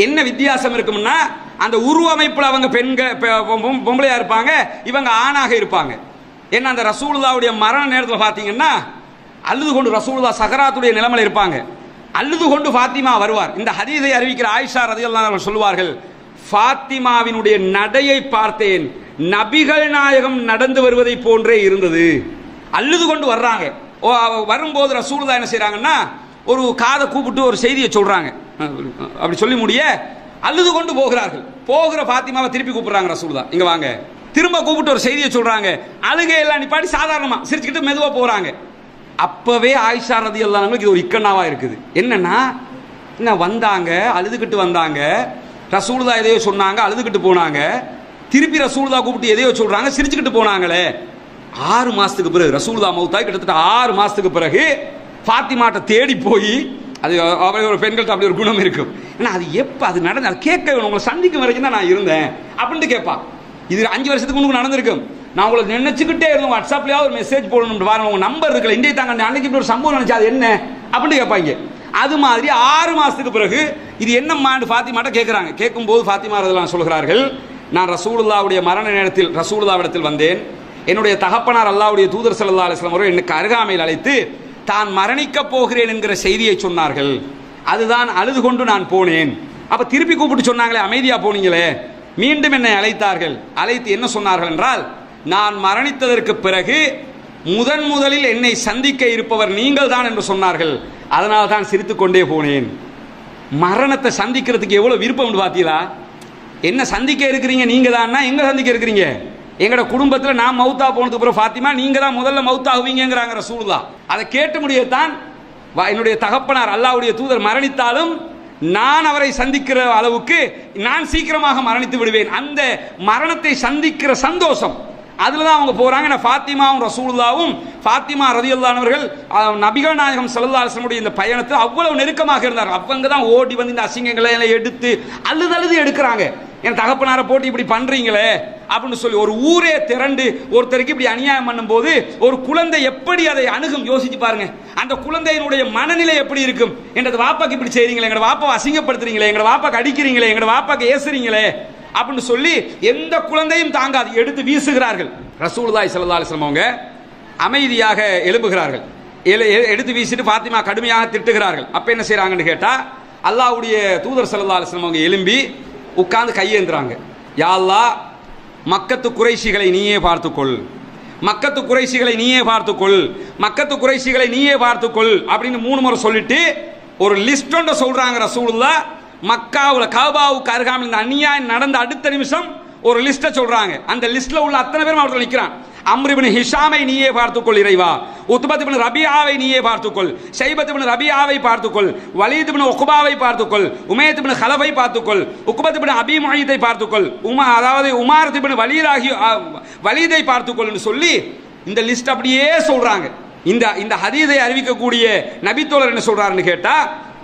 என்ன வித்தியாசம் இருக்கும்னா, அந்த உருவமைப்பில் அவங்க பொம்பளையா இருப்பாங்க, இவங்க ஆணாக இருப்பாங்க. ஏன்னா அந்த ரசூலுல்லாஹ்வுடைய மரண நேரத்தில் பார்த்தீங்கன்னா அழுது கொண்டு ரசூலுல்லாஹ் சகராத்துடைய நிலைமையில் இருப்பாங்க. அழுது கொண்டு ஃபாத்திமா வருவார். இந்த ஹதீஸை அறிவிக்கிற ஆயிஷா ரலியல்லாஹு அன்ஹா சொல்லுவார்கள், ஃபாத்திமாவினுடைய நடையை பார்த்தேன், நபிகள் நாயகம் நடந்து வருவதை போன்றே இருந்தது. அழுது கொண்டு வர்றாங்க. வரும்போது ரசூலுல்லாஹ் என்ன செய்றாங்கன்னா, ஒரு காதை கூப்பிட்டு ஒரு செய்தியை சொல்றாங்க. அப்படி சொல்லி முடிய அழுது கொண்டு போகிறார்கள். போகிற ஃபாத்திமாவை திருப்பி கூப்பிடுறாங்க ரசூலுல்லாஹ், இங்க வாங்க. திரும்ப கூப்பிட்டு ஒரு செய்தியை சொல்றாங்க. அழுகை எல்லாம் நிப்பாட்டி சாதாரணமா சிரிச்சுக்கிட்டு மெதுவா போறாங்க. அப்பவே ஆயிஷா ரலியல்லாஹு அன்ஹா இது ஒரு இக்கண்ணாவா இருக்குது. என்னன்னா, என்ன வந்தாங்க, அழுதுகிட்டு வந்தாங்க, ரசூலுல்லாஹ் எதையோ சொன்னாங்க, அழுதுகிட்டு போனாங்க, திருப்பி ரசூலுல்லாஹ் கூப்பிட்டு எதையோ சொல்றாங்க, சிரிச்சுக்கிட்டு போனாங்களே. 6 மாசத்துக்கு பிறகு ரசூலுல்லாஹ் மௌத்தாய் கிட்டத்தட்ட 6 மாசத்துக்கு பிறகு ஃபாத்திமாட்ட தேடி போய், அது அவரோட பெண்கள்ட்ட அப்படி ஒரு குணம் இருக்கும். ஏன்னா அது எப்போ அது நடந்து அது கேட்க வேணும், உங்களை சந்திக்கும் வரைக்கும் தான் நான் இருந்தேன் அப்படின்ட்டு கேட்பா. இது 5 வருஷத்துக்கு முன்னாடி நடந்திருக்கும். நான் உங்களை நினைச்சுக்கிட்டே இருந்தோம், வாட்ஸ்அப்லயாவது ஒரு மெசேஜ் போடணும், பாருங்க உங்க நம்பர் இருக்குல்ல, இன்றைய தாங்க அன்னைக்கு ஒரு சம்பவம் நினைச்சா அது என்ன அப்படின்னு கேட்பாங்க. அது மாதிரி 6 மாசத்துக்கு பிறகு இது என்னம்மான்னு ஃபாத்திமாட்ட கேட்குறாங்க. கேட்கும்போது ஃபாத்திமா ரலியல்லாஹு சொல்கிறார்கள், நான் ரசூலுல்லாஹ்வுடைய மரண நேரத்தில் ரசூலுல்லாஹ்விடத்தில் வந்தேன். என்னுடைய தகப்பனார் அல்லாஹ்வுடைய தூதர் ஸல்லல்லாஹு அலைஹி வஸல்லம் அவர்கள் எனக்கு அருகாமையில் அழைத்து தான் மரணிக்கப் போகிறேன் என்கிற செய்தியை சொன்னார்கள். அதுதான் அழுது கொண்டு நான் போனேன். அப்ப திருப்பி கூப்பிட்டு சொன்னாங்களே, அமைதியா போனீங்களே, மீண்டும் என்னை அழைத்தார்கள். அழைத்து என்ன சொன்னார்கள் என்றால், நான் மரணித்ததற்கு பிறகு முதலில் என்னை சந்திக்க இருப்பவர் நீங்கள் தான் என்று சொன்னார்கள். அதனால் தான் சிரித்துக் கொண்டே போனேன். மரணத்தை சந்திக்கிறதுக்கு எவ்வளவு விருப்பம் பார்த்தீங்களா? என்ன சந்திக்க இருக்கிறீங்க நீங்க தான், எங்க சந்திக்க இருக்கிறீங்க? எங்கட குடும்பத்தில் நான் மௌத்தா போனதுக்கு அப்புறம் ஃபாத்திமா நீங்க தான் முதல்ல மௌத்தாகுவீங்கிறாங்க ரசூலுல்லாஹ். அதை கேட்டு முடியத்தான் என்னுடைய தகப்பனார் அல்லாஹ்வுடைய தூதர் மரணித்தாலும் நான் அவரை சந்திக்கிற அளவுக்கு நான் சீக்கிரமாக மரணித்து விடுவேன். அந்த மரணத்தை சந்திக்கிற சந்தோஷம் அதுல தான் அவங்க போறாங்க. ஃபாத்திமாவும் ரசூலுல்லாஹ்வும் ஃபாத்திமா ரலியல்லாஹு அன்ஹர்கள் நபிகள் நாயகம் ஸல்லல்லாஹு அலைஹி வஸல்லம் இந்த பயணத்தில் அவ்வளவு நெருக்கமாக இருந்தார். அவங்க தான் ஓடி வந்து இந்த அசிங்கங்களை எல்லாம் எடுத்து அழுது எடுக்கிறாங்க. என் தகப்பனாரை போட்டு இப்படி பண்றீங்களே அப்படின்னு சொல்லி ஒரு ஊரே திரண்டு ஒருத்தருக்கு இப்படி அநியாயம் பண்ணும் போது ஒரு குழந்தை எப்படி அதை அணுகும் யோசிச்சு பாருங்க. அந்த குழந்தையினுடைய மனநிலை எப்படி இருக்கும்? எங்களது வாப்பாக்கு இப்படி செய்றீங்களே, எங்களோட வாப்பாவை அசிங்கப்படுத்துறீங்களே, எங்களோட வாப்பாக்கு அடிக்கிறீங்களே, எங்களோட வாப்பாக்கு ஏசுறீங்களே அப்படின்னு சொல்லி எந்த குழந்தையும் தாங்காது, எடுத்து வீசுகிறார்கள். ரசூலுல்லாஹி ஸல்லல்லாஹு அலைஹி வஸல்லம் அவங்க அமைதியாக எழும்புகிறார்கள். எடுத்து வீசிட்டு ஃபாத்திமா கடுமையாக திட்டுகிறார்கள். அப்ப என்ன செய்யறாங்கன்னு கேட்டா, அல்லாஹ்வுடைய தூதர் ஸல்லல்லாஹு அலைஹி வஸல்லம் அவங்க எழும்பி உட்கார்ந்து கையேந்துறாங்க. யா அல்லாஹ், மக்கத்து குறைஷிகளை நீயே பார்த்துக்கொள், மக்கத்து குறைஷிகளை நீயே பார்த்துக்கொள், மக்கத்து குறைஷிகளை நீயே பார்த்துக்கொள் அப்படின்னு 3 முறை சொல்லிட்டு ஒரு லிஸ்ட் ஒன்றை சொல்றாங்க ரசூலுல்லாஹ். மக்காவுல காபாவுக்கு அருகாமையில் இந்த அநியாயம் நடந்த அடுத்த நிமிஷம் ஒரு லிஸ்ட்டை சொல்றாங்க. அந்த லிஸ்ட்ல உள்ள அத்தனை பேரும் அவர்கள் நிற்கிறான். அம்ர் இப்னு ஹிஷாமை நீயே பார்த்துக்கொள் இறைவா, உத்பத் இப்னு ரபியாவை நீயே பார்த்துக்கொள், ஷைபத் இப்னு ரபியாவை பார்த்துக்கொள், வலீத் இப்னு உக்பாவை பார்த்துக்கொள், உமையத் இப்னு கலஃபை பார்த்துக்கொள், உக்பத் இப்னு அபி முஹைத்தை பார்த்துக்கொள், அதாவது உமாரத் இப்னு வலீதை பார்த்துக்கொள்னு சொல்லி இந்த லிஸ்ட் அப்படியே சொல்றாங்க. இந்த ஹதீஸை அறிவிக்கக்கூடிய நபித்தோழர் என்ன சொல்றாருன்னு கேட்டா,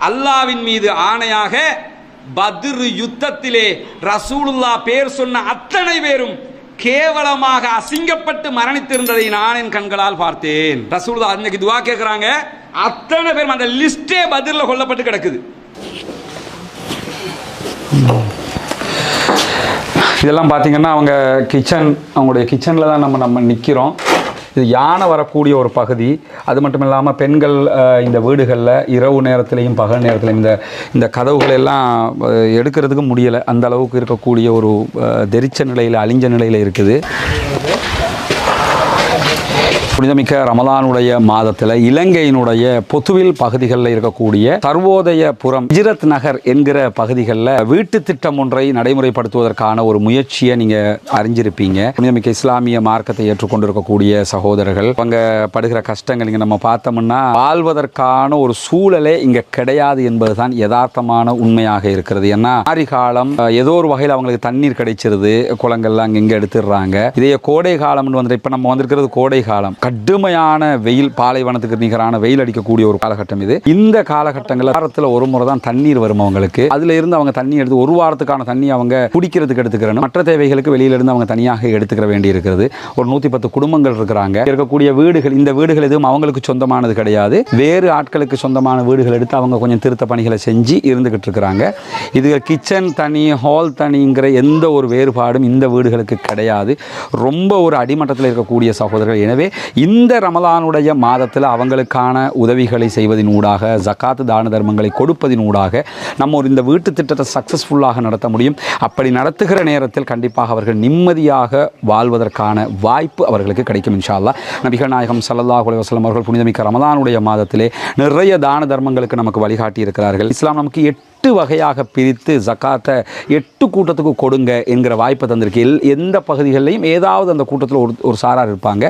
அல்லாஹ்வின் மீது ஆணையாக பத்ர் யுத்தத்திலே ரசூலுல்லாஹ் பேர் சொன்ன அத்தனை பேரும் கேவலமாக அசிங்கப்பட்டு மரணித்திருந்ததை நான் என் கண்களால் பார்த்தேன். ரசூலுல்லாஹ் அன்னைக்கு துஆ கேட்கறாங்க, அத்தனை பேரும் அந்த லிஸ்டே பத்ர்ல கொல்லப்பட்டு கிடக்குது. இதெல்லாம் பார்த்தீங்கன்னா அவங்க அவங்களுடைய கிச்சனில் தான் நம்ம நிற்கிறோம். இது யானை வரக்கூடிய ஒரு பகுதி. அது மட்டும் இல்லாமல் பெண்கள் இந்த வீடுகளில் இரவு நேரத்திலையும் பகல் நேரத்திலையும் இந்த கதவுகள் எல்லாம் எடுக்கிறதுக்கு முடியலை. அந்த அளவுக்கு இருக்கக்கூடிய ஒரு தெரிச்ச நிலையில், அழிஞ்ச நிலையில் இருக்குது. புனிதமிக்க ரமலானுடைய மாதத்தில் இலங்கையினுடைய பொத்துவில் பகுதிகளில் இருக்கக்கூடிய சர்வோதயபுரம் ஹிஜ்ரத் நகர் என்கிற பகுதிகளில் வீட்டு திட்டம் ஒன்றை நடைமுறைப்படுத்துவதற்கான ஒரு முயற்சியை நீங்க அறிஞ்சிருப்பீங்க. புனிதமிக்க இஸ்லாமிய மார்க்கத்தை ஏற்றுக்கொண்டிருக்கக்கூடிய சகோதரர்கள் அவங்க படுகிற கஷ்டங்கள் இங்க நம்ம பார்த்தோம்னா வாழ்வதற்கான ஒரு சூழலே இங்க கிடையாது என்பதுதான் யதார்த்தமான உண்மையாக இருக்கிறது. ஏன்னா ஆரி காலம் ஏதோ ஒரு வகையில் அவங்களுக்கு தண்ணீர் கிடைச்சிருது, குளங்கள்லாம் அங்கங்க எடுத்துடுறாங்க. இதே கோடை காலம்னு வந்து இப்ப நம்ம வந்திருக்கிறது கோடை காலம், கடுமையான வெயில், பாலைவனத்துக்கு நிகரான வெயில் அடிக்கக்கூடிய ஒரு காலகட்டம் இது. இந்த காலகட்டங்களில் வாரத்தில் ஒரு முறை தான் தண்ணீர் வரும் அவங்களுக்கு. அதுல இருந்து அவங்க தண்ணி எடுத்து ஒரு வாரத்துக்கான தண்ணி அவங்க குடிக்கிறதுக்கு எடுத்துக்கிறணும், மற்ற தேவைகளுக்கு வெளியில இருந்து அவங்க தனியாக எடுத்துக்கிற வேண்டி இருக்கிறது. ஒரு 110 குடும்பங்கள் இருக்கிறாங்க. இருக்கக்கூடிய வீடுகள், இந்த வீடுகள் எதுவும் அவங்களுக்கு சொந்தமானது கிடையாது, வேறு ஆட்களுக்கு சொந்தமான வீடுகள் எடுத்து அவங்க கொஞ்சம் திருத்த பணிகளை செஞ்சு இருந்துகிட்டு இருக்கிறாங்க. இது கிச்சன் தனி, ஹால் தனிங்கிற எந்த ஒரு வேறுபாடும் இந்த வீடுகளுக்கு கிடையாது. ரொம்ப ஒரு அடிமட்டத்தில் இருக்கக்கூடிய சகோதரர்கள். எனவே இந்த ரமலானுடைய மாதத்தில் அவங்களுக்கான உதவிகளை செய்வதனூடாக, ஜக்காத்து தான தர்மங்களை கொடுப்பதினூடாக நம்ம ஒரு இந்த வீட்டு திட்டத்தை சக்ஸஸ்ஃபுல்லாக நடத்த முடியும். அப்படி நடத்துகிற நேரத்தில் கண்டிப்பாக அவர்கள் நிம்மதியாக வாழ்வதற்கான வாய்ப்பு அவர்களுக்கு கிடைக்கும் இன்ஷா அல்லாஹ். நபிகள் நாயகம் ஸல்லல்லாஹு அலைஹி வஸல்லம் அவர்கள் புனிதமிக்க ரமலானுடைய மாதத்திலே நிறைய தான தர்மங்களுக்கு நமக்கு வழிகாட்டி இருக்கிறார்கள். இஸ்லாம் நமக்கு 8 வகையாக பிரித்து ஜக்காத்தை 8 கூட்டத்துக்கு கொடுங்க என்கிற வாய்ப்பை தந்திருக்கு. எந்த பகுதிகளிலையும் ஏதாவது அந்த கூட்டத்தில் ஒரு சாரார் இருப்பாங்க.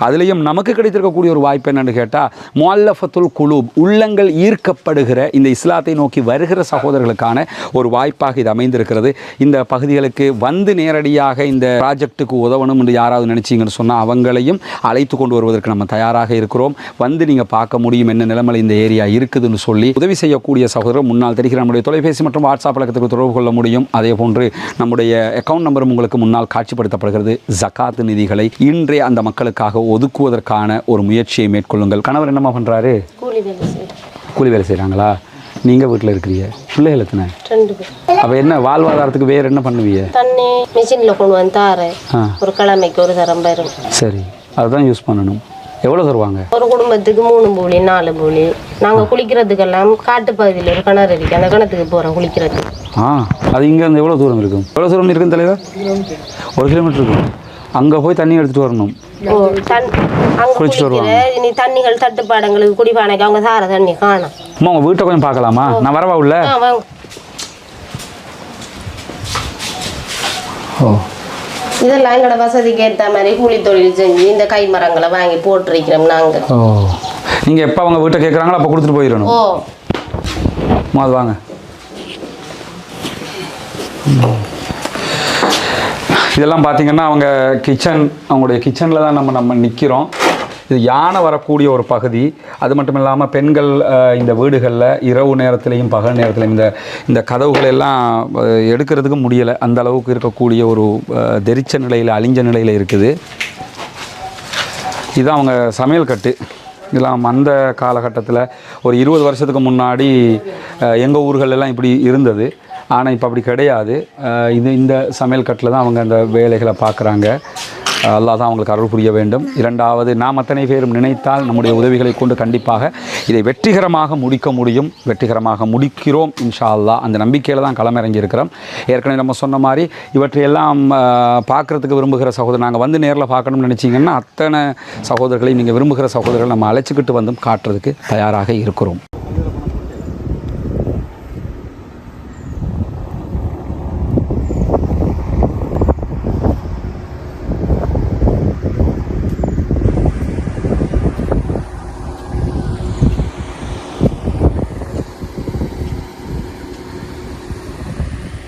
அதுலேயும் நமக்கு கிடைத்திருக்கக்கூடிய ஒரு வாய்ப்பு என்னன்னு கேட்டால், முஅல்லஃபத்துல் குலூப், உள்ளங்கள் ஈர்க்கப்படுகிற இந்த இஸ்லாத்தை நோக்கி வருகிற சகோதரர்களுக்கான ஒரு வாய்ப்பாக இது அமைந்திருக்கிறது. இந்த பகுதிகளுக்கு வந்து நேரடியாக இந்த ப்ராஜெக்ட்டுக்கு உதவணும் என்று யாராவது நினைச்சிங்கன்னு சொன்னால் அவங்களையும் அழைத்து கொண்டு வருவதற்கு நம்ம தயாராக இருக்கிறோம். வந்து நீங்கள் பார்க்க முடியும் என்ன நிலைமையில் இந்த ஏரியா இருக்குதுன்னு சொல்லி உதவி செய்யக்கூடிய சகோதரர் முன்னால் தெரிகிற நம்முடைய தொலைபேசி மற்றும் வாட்ஸ்அப் இலக்கத்துக்கு தொடர்பு கொள்ள முடியும். அதே போன்று நம்முடைய அக்கவுண்ட் நம்பரும் உங்களுக்கு முன்னால் காட்சிப்படுத்தப்படுகிறது. ஜகாத் நிதிகளை இன்றைய அந்த மக்களுக்காக ஒதுக்குவதற்கான ஒரு முயற்சியை மேற்கொள்ளுங்கள். கணவர் என்னமா பண்றாரு? கூலி வேலை செய்கிறாங்களா? நீங்கள் வீட்டில் இருக்கிறீங்க? பிள்ளைகள் எத்தனை? 2 பேர். அப்போ என்ன வாழ்வாதாரத்துக்கு வேறு என்ன பண்ணுவீங்க? தண்ணி மிஷினில் கொண்டு வந்து தாரு, ஒரு கிழமைக்கு ஒரு தரம் வரும். சரி, அதுதான் யூஸ் பண்ணணும். எவ்வளோ தருவாங்க? ஒரு குடும்பத்துக்கு 3 பூலி 4 பூலி. நாங்கள் குளிக்கிறதுக்கெல்லாம் காட்டு பகுதியில் ஒரு கிணறு இருக்கு, அந்த கிணத்துக்கு போகிறோம் குளிக்கிறதுக்கு. அது இங்கேருந்து எவ்வளோ தூரம் இருக்கும்? எவ்வளோ தூரம் இருக்குன்னு தலைவர்? 1 கிலோமீட்டர் இருக்கும். அங்கே போய் தண்ணி எடுத்துகிட்டு வரணும். குளிச்சுட்டு வருவாங்க. இனி தண்ணிகள் தட்டுப்பாடங்களுக்கு குடிபானைக்கு அவங்க சார தண்ணி காணும். அம்மா உங்கள் வீட்டை கொஞ்சம் பார்க்கலாமா? நான் வரவா உள்ள? ஓ, இதெல்லாம் எங்களோட வசதிக்கு ஏற்ற மாதிரி கூலி தொழில் செஞ்சு இந்த கை மரங்களை வாங்கி போட்டுருக்கிறோம் நாங்கள். ஓ, நீங்கள் எப்போ அவங்க வீட்டை கேட்குறாங்களோ அப்போ கொடுத்துட்டு போயிடணும். ஓ, அது வாங்க. இதெல்லாம் பார்த்தீங்கன்னா அவங்க கிச்சன், அவங்களுடைய கிச்சனில் தான் நம்ம நிற்கிறோம். இது யானை வரக்கூடிய ஒரு பகுதி. அது மட்டும் இல்லாமல் பெண்கள் இந்த வீடுகளில் இரவு நேரத்திலையும் பகல் நேரத்திலையும் இந்த கதவுகளை எல்லாம் எடுக்கிறதுக்கு முடியலை. அந்த அளவுக்கு இருக்கக்கூடிய ஒரு தெரிச்ச நிலையில், அழிஞ்ச நிலையில் இருக்குது. இதுதான் அவங்க சமையல் கட்டு. இதெல்லாம் அந்த காலகட்டத்தில் ஒரு 20 வருஷத்துக்கு முன்னாடி எங்கள் ஊர்களெல்லாம் இப்படி இருந்தது. ஆனால் இப்போ அப்படி கிடையாது. இந்த சமையல் கட்டில் தான் அவங்க அந்த வேலைகளை பார்க்குறாங்க. அல்லாஹ் தான் அவங்களுக்கு அருள் புரிய வேண்டும். இரண்டாவது, நாம் அத்தனை பேரும் நினைத்தால் நம்முடைய உதவிகளை கொண்டு கண்டிப்பாக இதை வெற்றிகரமாக முடிக்க முடியும். வெற்றிகரமாக முடிக்கிறோம் இன்ஷா அல்லாஹ். அந்த நம்பிக்கையில் தான் களமிறங்கி இருக்கிறோம். ஏற்கனவே நம்ம சொன்ன மாதிரி இவற்றையெல்லாம் பார்க்குறதுக்கு விரும்புகிற சகோதரர், நாங்கள் வந்து நேரில் பார்க்கணும்னு நினச்சிங்கன்னா அத்தனை சகோதரர்களையும் நீங்கள் விரும்புகிற சகோதரர்கள் நம்ம அழைச்சிக்கிட்டு வந்து காட்டுறதுக்கு தயாராக இருக்கிறோம்.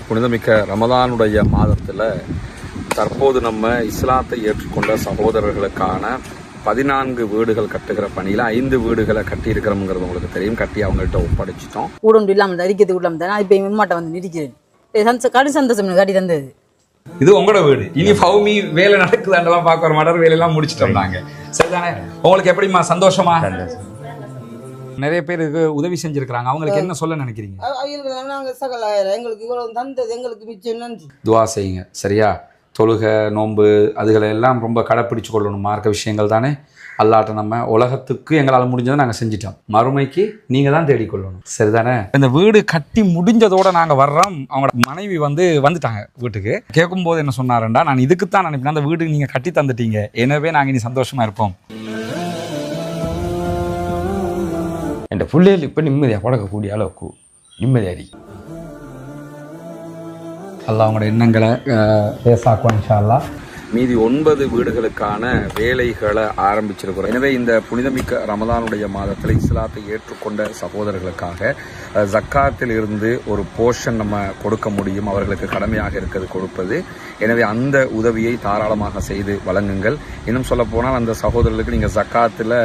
புனிதமிக்க ரமலானுடைய மாதத்தில் தற்போது நம்ம இஸ்லாத்தை ஏற்றுக்கொண்ட சகோதரர்களுக்கான 14 வீடுகள் கட்டுகிற பணியில் 5 வீடுகளை கட்டியிருக்கிறோம்ங்கிறது உங்களுக்கு தெரியும். கட்டி அவங்கள்ட்ட ஒப்படைச்சிட்டோம். ஊடம் இல்லாமல் அறிக்கிறது இல்லாமல் தான் இப்போ எம்மாட்ட வந்து நிற்கிறேன். கடு சந்தோஷம் கட்டி தந்தது. இது உங்களோட வீடு. இனி பௌமி வேலை நடக்குதாண்டெல்லாம் பார்க்க வர மடர் வேலையெல்லாம் முடிச்சுட்டோம் நாங்கள். சரிதானே? உங்களுக்கு எப்படிமா? சந்தோஷமா? நிறைய பேருக்கு உதவி செஞ்சிருக்கிறாங்க. அவங்களுக்கு என்ன சொல்ல நினைக்கிறீங்க? எங்களுக்கு இவ்வளவு தந்தது எங்களுக்கு மிச்சம் நன்றி. துவா செய்யுங்க. சரியா? தொழுகை, நோன்பு அதுகளை எல்லாம் ரொம்ப கடைப்பிடிச்சு கொள்ளணும். மார்க்க விஷயங்கள் தானே. அல்லாட்ட நம்ம உலகத்துக்கு எங்களால் முடிஞ்சதை நாங்கள் செஞ்சிட்டோம். மறுமைக்கு நீங்கள் தான் தேடிக்கொள்ளணும். சரிதானே? இந்த வீடு கட்டி முடிஞ்சதோட நாங்கள் வர்றோம். அவங்களோட மனைவி வந்துட்டாங்க வீட்டுக்கு. கேட்கும்போது என்ன சொன்னாருண்டா, நான் இதுக்குத்தான் நினைப்பேன், அந்த வீடு நீங்கள் கட்டி தந்துட்டீங்க, எனவே நாங்கள் இனி சந்தோஷமா இருப்போம். என் பிள்ளைகள் இப்போ நிம்மதியாக பழக்கக்கூடிய அளவுக்கு நிம்மதியாக இருக்கு. அல்லாஹ் உங்களோட எண்ணங்களை பேசாக்குவோம் இன்ஷா அல்லாஹ். மீதி 9 வீடுகளுக்கான வேலைகளை ஆரம்பிச்சிருக்கிறோம். எனவே இந்த புனிதமிக்க ரமதானுடைய மாதத்தில் இஸ்லாத்தை ஏற்றுக்கொண்ட சகோதரர்களுக்காக ஜக்காத்தில் இருந்து ஒரு போர்ஷன் நம்ம கொடுக்க முடியும், அவர்களுக்கு கடமையாக இருக்கிறது கொடுப்பது. எனவே அந்த உதவியை தாராளமாக செய்து வழங்குங்கள். இன்னும் சொல்ல போனால் அந்த சகோதரர்களுக்கு நீங்கள் ஜக்காத்தில்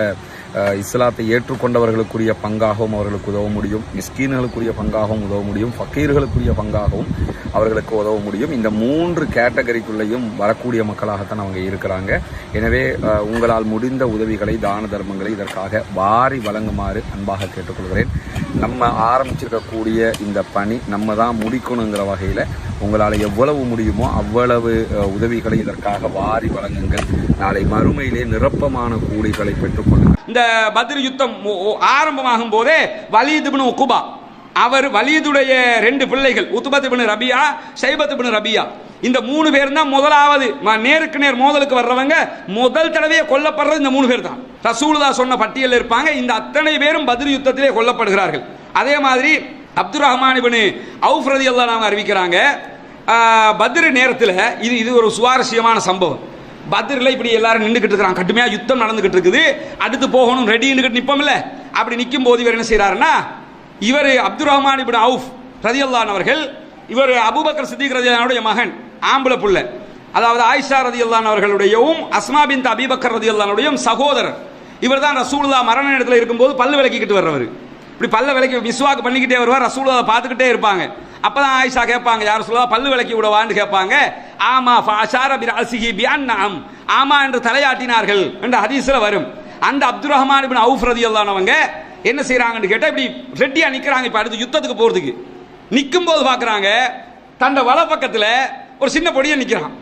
இஸ்லாத்தை ஏற்றுக்கொண்டவர்களுக்குரிய பங்காகவும் அவர்களுக்கு உதவ முடியும், மிஸ்கீன்களுக்குரிய பங்காகவும் உதவ முடியும், ஃபக்கீர்களுக்குரிய பங்காகவும் அவர்களுக்கு உதவ முடியும். இந்த 3 கேட்டகரிக்குள்ளேயும் வரக்கூடிய மக்களாகத்தான் அவங்க இருக்கிறாங்க. எனவே உங்களால் முடிந்த உதவிகளை, தான தர்மங்களை இதற்காக வாரி வழங்குமாறு அன்பாக கேட்டுக்கொள்கிறேன். நம்ம ஆரம்பிச்சிருக்கக்கூடிய இந்த பணி நம்ம தான் முடிக்கணுங்கிற வகையில் உங்களால் எவ்வளவு முடியுமோ அவ்வளவு உதவிகளை இதற்காக வாரி வழங்குங்கள். நாளை மறுமையிலே நிரப்பமான கூலிகளை பெற்றுக்கொள்ளுங்கள். இந்த பத்ர் யுத்தம் ஆரம்பமாகும் போதே வலீத் இப்னு உக்பா, அவர் வலீதுடைய 2 பிள்ளைகள் உத்பத் இப்னு ரபியா, ஷைபத் இப்னு ரபியா, இந்த 3 பேர் தான் முதலாவது நேருக்கு நேர் மோதலுக்கு வர்றவங்க. முதல் தடவையே கொல்லப்படுறது இந்த 3 பேர் தான். ரசூலுல்லாஹ் சொன்ன பட்டியலில் இருப்பாங்க. இந்த அத்தனை பேரும் பத்ர் யுத்தத்திலே கொல்லப்படுகிறார்கள். அதே மாதிரி அப்துர் ரஹ்மான் இப்னு அவுஃப் ரலியல்லாஹு அன்ஹு அறிவிக்கிறாங்க, பத்ர் நேரத்தில் இது ஒரு சுவாரஸ்யமான சம்பவம். பத்ரில் இப்படி எல்லாரும் நின்றுக்கிட்டு இருக்கிறாங்க, கடுமையாக யுத்தம் நடந்துகிட்டு இருக்குது, அடுத்து போகணும் ரெடின்னு நிற்போம்ல. அப்படி நிற்கும் போது இவர் என்ன செய்யறாருன்னா, இவர் அப்துர் ரஹ்மான் இப்னு அவுஃப் ரலியல்லாஹு அன்ஹு அவர்கள், இவர் அபூபக்கர் சித்திக் ரலியல்லாஹு அன்ஹுடைய மகன், ஆம்பளை புள்ள, அதாவது ஆயிஷா ரலியல்லாஹு அன்ஹா அவர்களுடையவும் அஸ்மா பின்த் அபீபக்கர் ரலியல்லாஹு அன்ஹுடையும் சகோதரர். இவர் தான் ரசூலுல்லாஹ் மரண நேரத்தில் இருக்கும்போது பல்லு விளக்கிக்கிட்டு வர்றவர். இப்படி பல்ல விளக்கி மிஸ்வாக் பண்ணிக்கிட்டே வருவார், ரசூலுல்லாஹ் பார்த்துக்கிட்டே இருப்பாங்க. அப்பதான் ஆயிஷா கேட்பாங்க, யார் சொல்லுவா பல்லு விளக்கி விடவான்னு கேட்பாங்க. ஆமா ஃபஅஷார பிரஅஸிஹி பிஅன்னம், ஆமா என்று தலையாட்டினார்கள் என்ற ஹதீஸ்ல வரும். அந்த அப்துர் ரஹ்மான் இப்னு அவுஃப் ரலியல்லாஹு அன்ஹு அவங்க என்ன செய்யறாங்கன்னு கேட்டா, இப்படி ரெட்டியா நிக்கிறாங்க. இப்ப அடுத்து யுத்தத்துக்கு போறதுக்கு நிற்கும் போது பாக்குறாங்க, தண்ட வல பக்கத்துல ஒரு சின்ன பொடியை நிக்கிறான்,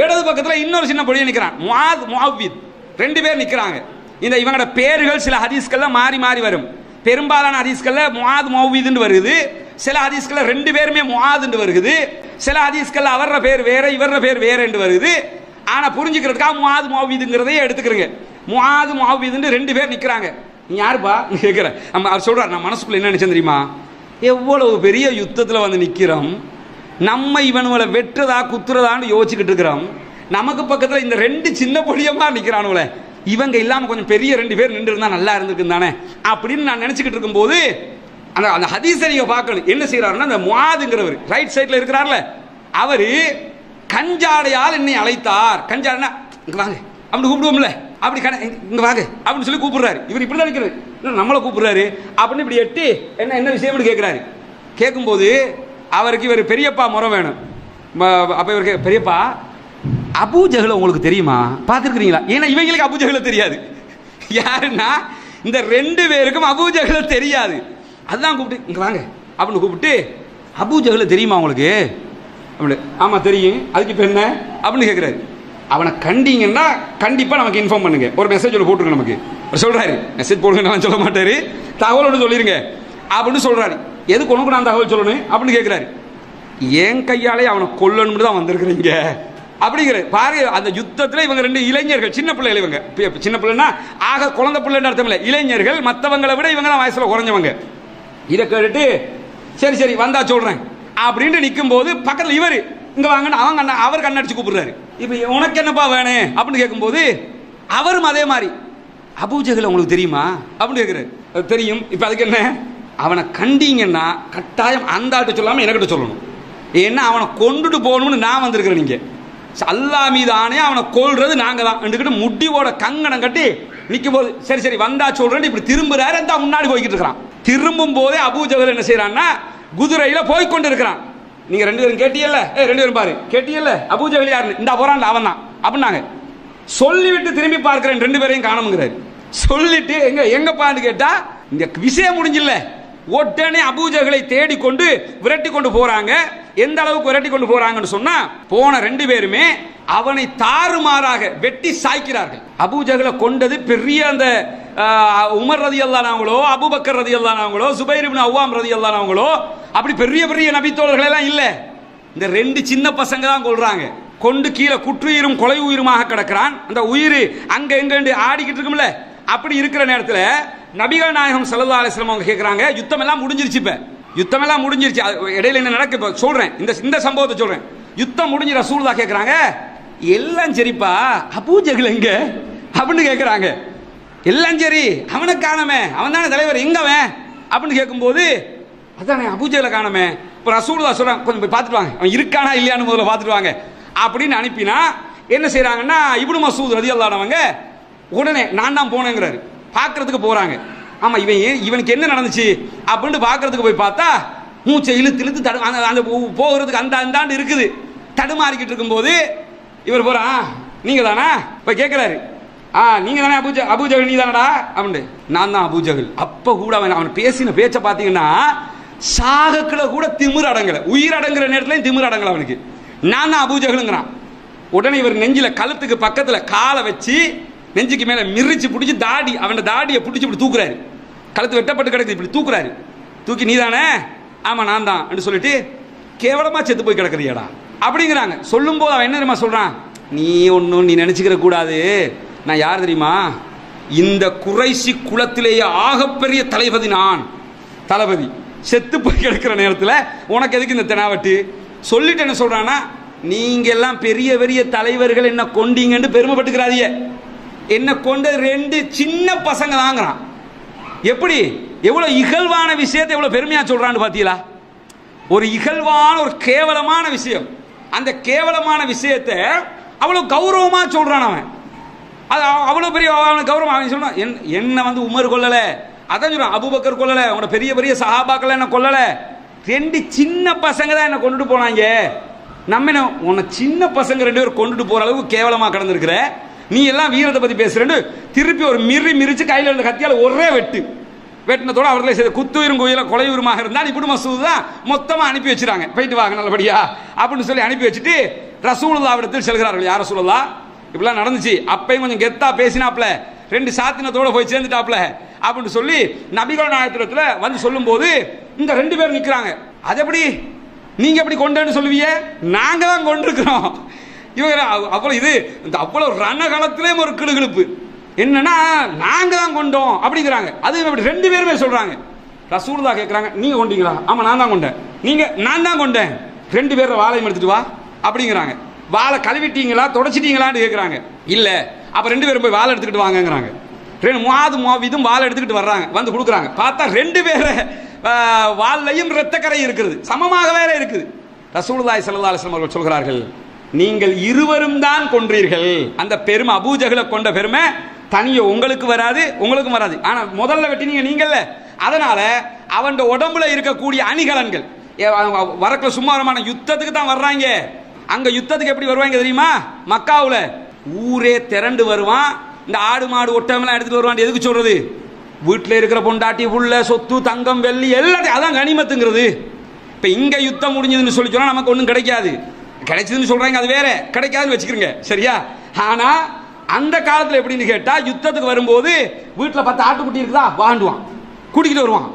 இடது பக்கத்துல இன்னொரு சின்ன பொடியை நிக்கிறான். முஆத் முஅவ்வித் 2 பேர் நிக்கிறாங்க. இந்த இவங்களோட பேர்கள் சில ஹதீஸ்கள்ல மாறி மாறி வரும். பெரும்பாலான ஹதீஸ்கள்ல முஆத் முஅவ்வித் வருது, சில ஹதீஸ்கள்ல 2 பேருமே முஆத் வருது, சில ஹதீஸ்கள்ல அவர பேர் வேற இவர பேர் வேற என்று வருது. ஆனா புரிஞ்சுக்கிறதுக்காக முஆத் முஅவ்வித்ங்கிறதையே எடுத்துக்கிறங்க. முஆத் முஅவ்வித் 2 பேர் நிக்கிறாங்க. நீ யாருப்பா கேட்கிறேன். அவர் சொல்றாரு, நான் மனசுக்குள்ள என்ன நினைச்சேன் தெரியுமா, எவ்வளவு பெரிய யுத்தத்தில் வந்து நிற்கிறோம், நம்ம இவனுங்களை வெட்டுறதா குத்துறதான்னு யோசிச்சுக்கிட்டு இருக்கிறோம், நமக்கு பக்கத்தில் இந்த 2 சின்ன பொடியமா நிற்கிறானுங்களே, இவங்க இல்லாமல் கொஞ்சம் பெரிய 2 பேர் நின்று இருந்தால் நல்லா இருந்திருக்கு தானே அப்படின்னு நான் நினச்சிக்கிட்டு இருக்கும்போது, அந்த அந்த ஹதீஸை நீங்கள் பார்க்கணும். என்ன செய்யறாருன்னா, அந்த முஆதுங்கிறவர் ரைட் சைடில் இருக்கிறார்ல, அவர் கஞ்சாடையால் என்னை அழைத்தார். கஞ்சாடைனா இங்கே வாங்க அப்படின்னு கூப்பிடுவோம்ல, அப்படி இங்கே வாங்க அப்படின்னு சொல்லி கூப்பிடுறாரு. இவர் இப்படி தான் நிற்கிறாரு, நம்மளை கூப்பிடுறாரு அப்படின்னு இப்படி எட்டி என்ன விஷயம்னு கேட்குறாரு. கேட்கும்போது அவருக்கு இவர் பெரியப்பா முறை வேணும். அப்போ இவருக்கு பெரியப்பா அபூ ஜஹல் உங்களுக்கு தெரியுமா, பார்த்துருக்கிறீங்களா? ஏன்னா இவங்களுக்கு அபூ ஜஹல் தெரியாது. யாருன்னா இந்த 2 பேருக்கும் அபூ ஜஹல் தெரியாது. அதுதான் கூப்பிட்டு இங்கே வாங்க அப்படின்னு கூப்பிட்டு, அபூ ஜஹல் தெரியுமா உங்களுக்கு அப்படி? ஆமாம் தெரியும், அதுக்கு இப்போ என்ன அப்படின்னு கேட்குறாரு. அவனை கண்டிங்கன்னா கண்டிப்பாக நமக்கு இன்ஃபார்ம் பண்ணுங்க, ஒரு மெசேஜ் ஒன்று போட்டுருங்க. நமக்கு சொல்கிறாரு, மெசேஜ் போடுங்க நான் சொல்ல மாட்டாரு, தகவலோடு சொல்லிடுங்க அப்படின்னு சொல்கிறாரு. எதுக்கு உனக்கு நான் தகவல் சொல்லணும் அப்படின்னு கேட்குறாரு. என் கையாலே அவனை கொல்லணும்னு தான் வந்திருக்கிறீங்க அப்படிங்கிற பாருங்க. அந்த யுத்தத்தில் இவங்க 2 இளைஞர்கள், சின்ன பிள்ளைகள், இவங்க சின்ன பிள்ளைன்னா ஆக குழந்தை பிள்ளைன்னு அர்த்தம் இல்லை, இளைஞர்கள், மற்றவங்களை விட இவங்க தான் வயசில் குறைஞ்சவங்க. இதை கேட்டுட்டு சரி சரி வந்தா சொல்கிறேன் அப்படின்ட்டு நிற்கும் போது பக்கத்தில் இவர் இங்கே வாங்கன்னு அவங்க அவர் கண்ணடிச்சு கூப்பிடுறாரு. இப்போ உனக்கு என்னப்பா வேணும் அப்படின்னு கேட்கும்போது அவரும் அதே மாதிரி அபூ ஜஹல் உங்களுக்கு தெரியுமா அப்படின்னு கேட்குறாரு. தெரியும். இப்போ அதுக்கு என்ன, அவனை கண்டீங்கன்னா கட்டாயம் அந்த ஆட்ட சொல்லாமல் எனக்கிட்ட சொல்லணும், ஏன்னா அவனை கொண்டுட்டு போகணும்னு நான் வந்திருக்கிறேன். நீங்கள் அல்லாஹ் மீது ஆணையா அவனை கொல்றது நாங்கள் தான் ரெண்டுக்கிட்ட முடிவோட கங்கணம் கட்டி நிற்கும் போது சரி சரி வந்தா சொல்றேன் இப்படி திரும்புறாரு. அந்த முன்னாடி போய்கிட்டு இருக்கிறான். திரும்பும் போதே அபூ ஜஹல் என்ன செய்யறான்னா, குதிரையில போய்கொண்டு இருக்கிறான். நீங்க 2 பேரும் கேட்டியல்ல, 2 பேரும் பாரு கேட்டியல்ல, அபூ ஜஹல் யாரு, இந்த போறான் அவன் தான் அப்படின்னாங்க. சொல்லிவிட்டு திரும்பி பார்க்கிறேன், 2 பேரையும் காணுங்கிறாரு. சொல்லிட்டு எங்கப்பான்னு கேட்டா, இந்த விஷயம் முடிஞ்சில்ல, உடனே அபூ ஜஹலை தேடிக்கொண்டு விரட்டி கொண்டு போறாங்க. எந்த அளவுக்கு விரட்டி கொண்டு போறாங்கன்னு சொன்னா, போன 2 பேருமே அவனை தாறுமாறாக வெட்டி சாய்க்கிறார்கள். அபூ ஜஹலை கொண்டது பெரிய அந்த உமர் ரலியல்லாஹு அன்ஹுவோ, அபூபக்கர் ரலியல்லாஹு அன்ஹுவோ, சுபைர் இப்னு அவ்வாம் ரலியல்லாஹு அன்ஹுவோ, அப்படி பெரிய பெரிய நபித்தோழர்கள் எல்லாம் இல்ல. இந்த 2 சின்ன பசங்க தான் கொல்றாங்க. கொண்டு கீழே குற்றுயிரும் கொலை உயிருமாக கிடக்கிறான். அந்த உயிர் அங்க எங்க ஆடிக்கிட்டு இருக்கும்ல, அப்படி இருக்கிற நேரத்தில் நபிகள் நாயகம் ஸல்லல்லாஹு அலைஹி வஸல்லம் அவங்க கேட்குறாங்க, யுத்தம் எல்லாம் முடிஞ்சிருச்சு. இப்போ யுத்தம் எல்லாம் முடிஞ்சிருச்சு, இடையில என்ன நடக்கு இப்போ சொல்றேன், இந்த சம்பவத்தை சொல்றேன். யுத்தம் முடிஞ்சு ரசூலுல்லாஹ் கேட்குறாங்க, எல்லாம் சரிப்பா, அபூஜஹல் எங்க அப்படின்னு கேட்குறாங்க. எல்லாம் சரி, அவனை காணமே, அவன் தானே தலைவர், எங்க அவன் அப்படின்னு கேட்கும்போது, அதானே அபூஜஹலை காணமே. இப்போ ரசூலுல்லாஹ் சொல்றாங்க, கொஞ்சம் போய் பார்த்துட்டு வாங்க, அவன் இருக்கானா இல்லையான்னு முதல்ல பார்த்துட்டு வாங்க அப்படின்னு அனுப்பினா என்ன செய்யறாங்கன்னா, இப்னு மஸ்ஊத் ரலியல்லாஹு அன்ஹு உடனே நான் தான் போனேங்கிறாரு. பார்க்கறதுக்கு போறாங்க. ஆமா, இவனுக்கு என்ன நடந்துச்சு அப்படின்னு பார்க்கறதுக்கு போய் பார்த்தா மூச்சை இழுத்து அந்த போகிறதுக்கு அந்தாண்டு இருக்குது. தடுமாறிக்கிட்டு இருக்கும்போது இவர் போறான், நீங்க தானா இப்ப கேட்கிறாரு, நீங்க தானே அபூஜஹல், நீ தானடா அப்படின்னு. நான் தான் அபூஜஹல். அப்ப கூட அவன் பேசின பேச்ச பாத்தீங்கன்னா சாகக்குள்ள கூட திமிர் அடங்கல, உயிர் அடங்குற நேரத்துல திமிர் அடங்கல அவனுக்கு. நான் தான் அபூஜஹலுங்கிறான். உடனே இவர் நெஞ்சில கழுத்துக்கு பக்கத்துல காலை வச்சு நெஞ்சுக்கு மேல மிரிச்சு பிடிச்சி அவன் தாடியை பிடிச்சி இப்படி தூக்குறாரு. கழுத்து வெட்டப்பட்டு கிடக்குது, இப்படி தூக்குறாரு. தூக்கி நீ தானே, ஆமா நான் தான் சொல்லிட்டு, கேவலமா செத்து போய் கிடக்குறியாடா அப்படிங்கிறாங்க. சொல்லும் போது அவன் என்ன தெரியுமா சொல்றான், நீ ஒன்னும் நீ நினைச்சுக்கிற கூடாது, நான் யார் தெரியுமா, இந்த குறைசி குலத்திலேயே ஆகப்பெரிய தளபதி செத்து போய் கிடக்கிற நேரத்தில் உனக்கு எதுக்கு இந்த தெனாவட்டு சொல்லிட்டு என்ன சொல்றான்னா, நீங்க எல்லாம் பெரிய பெரிய தலைவர்கள் என்ன கொண்டீங்கன்னு பெருமைப்பட்டுக்கிறாதீங்க, என்ன கொண்ட 2 சின்ன பசங்க தாங்கிறான். எப்படி எவ்வளவு இகழ்வான விஷயத்தை எவ்வளவு பெருமையா சொல்றான்னு பாத்தீங்களா? ஒரு இகழ்வான ஒரு கேவலமான விஷயம், அந்த கேவலமான விஷயத்தை அவ்வளவு கௌரவமா சொல்றான் அவன். அது அவ்வளவு பெரிய கௌரவம். அவன் சொல்றான், என்ன உமர் கொல்லல, அதான் சொல்றான், அபூபக்கர் கொல்லல, உங்களோட பெரிய பெரிய சஹாபாக்கள் என்ன கொல்லல, 2 சின்ன பசங்க தான் என்ன கொண்டுட்டு போனாங்க. நம்ம என்ன உன்னை சின்ன பசங்க 2 பேர் கொண்டுட்டு போற அளவுக்கு கேவலமா கடந்திருக்கிற, நீ எல்லாம் வீரத்தை பத்தி பேசுறேன்னு திருப்பி ஒரு மிரிச்சு கையில இருந்த கத்தியால ஒரே வெட்டினத்தோட அவர்களே குத்துயிரும் கோயில கொலையுருமாக இருந்தால் இப்னு மஸ்ஊத் தான் மொத்தமா அனுப்பி வச்சிருக்காங்க, போயிட்டு வாங்க நல்லபடியா அப்படின்னு சொல்லி அனுப்பி வச்சுட்டு ரசூலுல்லாஹ்விடத்தில் செல்கிறார்கள். யார் ரசூலுல்லாஹ், இப்படிலாம் நடந்துச்சு, அப்பயும் கொஞ்சம் கெத்தா பேசினாப்ல, 2 சாத்தினத்தோட போய் சேர்ந்துட்டாப்ல அப்படின்னு சொல்லி நபிகள் நாயகத்துல வந்து சொல்லும் போது இந்த 2 பேர் நிக்கிறாங்க. அது எப்படி நீங்க எப்படி கொண்டேன்னு சொல்லுவீங்க, நாங்க தான் கொண்டிருக்கிறோம். இவங்க அவ்வளவு ரணகாலத்திலே ஒரு கிளுகிழுப்பு என்னன்னா, நாங்க தான் கொண்டோம் அப்படிங்கிறாங்க. அது 2 பேருமே சொல்றாங்க. ரசூலுல்லாஹ் கேட்கறாங்க, நீங்க கொண்டீங்களா? ஆமா நான் தான் கொண்டேன். நீங்க? நான் தான் கொண்டேன். 2 பேர் வாழையும் எடுத்துட்டு வா அப்படிங்கிறாங்க. வாழை கழுவிட்டீங்களா தொடச்சிட்டீங்களான்னு கேட்கறாங்க. இல்ல. அப்ப 2 பேரும் போய் வாழை எடுத்துக்கிட்டு வாங்கங்கிறாங்க. முஆதும் வாழை எடுத்துக்கிட்டு வர்றாங்க, வந்து கொடுக்குறாங்க. பார்த்தா 2 பேரை வாழையும் இரத்தக்கரை இருக்குது, சமமாக வேற இருக்குது. ரசூலுல்லாஹி ஸல்லல்லாஹு அலைஹி வஸல்லம் அவர்கள் சொல்கிறார்கள், நீங்கள் இருவரும் தான் கொன்றீர்கள். அந்த பெருமை, அபூஜஹலை கொண்ட பெருமை தனியே உங்களுக்கு வராது, உங்களுக்கும் வராது. ஆனா முதல்ல வெட்டினீங்க நீங்கல்ல, அதனால அவன் உடம்புல இருக்கக்கூடிய அணிகலன்கள் வரக்குள்ள சும்மாரமான யுத்தத்துக்கு தான் வர்றாங்க. அங்க யுத்தத்துக்கு எப்படி வருவாங்க தெரியுமா? மக்காவுல ஊரே திரண்டு வருவான். இந்த ஆடு மாடு ஒட்டமெல்லாம் எடுத்துட்டு வருவான். எதுக்கு சொல்றது? வீட்டில் இருக்கிற பொண்டாட்டி புள்ள சொத்து தங்கம் வெள்ளி எல்லாத்தையும், அதான் கனிமத்துங்கிறது. இப்ப இங்க யுத்தம் முடிஞ்சதுன்னு சொல்லி சொன்னா நமக்கு ஒன்றும் கிடைக்காது. கிடைச்சதுன்னு சொல்றாங்க, அது வேற, கிடைக்காதுன்னு வச்சுக்கிறீங்க, சரியா? ஆனா அந்த காலத்துல எப்படின்னு கேட்டா, யுத்தத்துக்கு வரும்போது வீட்டுல 10 ஆட்டுக்குட்டி இருக்குதா வாண்டுவான், கூட்டிக்கிட்டு வருவான்.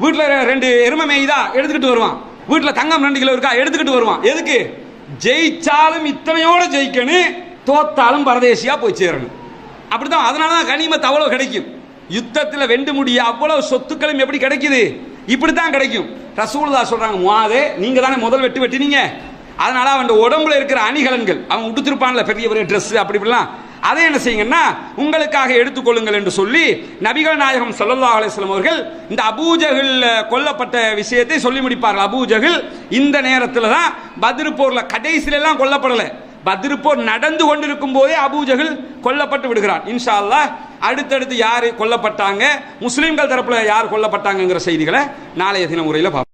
வீட்டுல 2 எருமை மேய்தா எடுத்துக்கிட்டு வருவான். வீட்டுல தங்கம் 2 கிலோ இருக்கா எடுத்துக்கிட்டு வருவான். எதுக்கு? ஜெயிச்சாலும் இத்தனையோட ஜெயிக்கணும், தோத்தாலும் பரதேசியா போய் சேரணும். அப்படிதான். அதனாலதான் கனிமத் அவ்வளவு கிடைக்கும். யுத்தத்துல வெண்டு முடிய அவ்வளவு சொத்துக்களும் எப்படி கிடைக்குது? இப்படித்தான் கிடைக்கும். ரசூலுல்லாஹ் சொல்றாங்க, முஆதே நீங்க தானே முதல் வெட்டினீங்க, அதனால அவன் உடம்புல இருக்கிற அணிகலன்கள், அவன் உடுத்திருப்பான்ல பெரிய பெரிய ட்ரெஸ் அப்படி இப்படிலாம், அதை என்ன செய்யுங்கன்னா உங்களுக்காக எடுத்துக்கொள்ளுங்கள் என்று சொல்லி நபிகள் நாயகம் ஸல்லல்லாஹு அலைஹி வஸல்லம் அவர்கள் இந்த அபூஜஹல் கொல்லப்பட்ட விஷயத்தை சொல்லி முடிப்பார்கள். அபூஜஹல் இந்த நேரத்தில் தான் பத்ர் போர்ல கடைசில எல்லாம் கொல்லப்படல, பத்ர் போர் நடந்து கொண்டிருக்கும் போதே அபூஜஹல் கொல்லப்பட்டு விடுகிறான். இன்ஷா அல்லாஹ் அடுத்தடுத்து யாரு கொல்லப்பட்டாங்க, முஸ்லிம்கள் தரப்புல யார் கொல்லப்பட்டாங்கிற செய்திகளை நாளைய தின முறையில் பார்ப்போம்.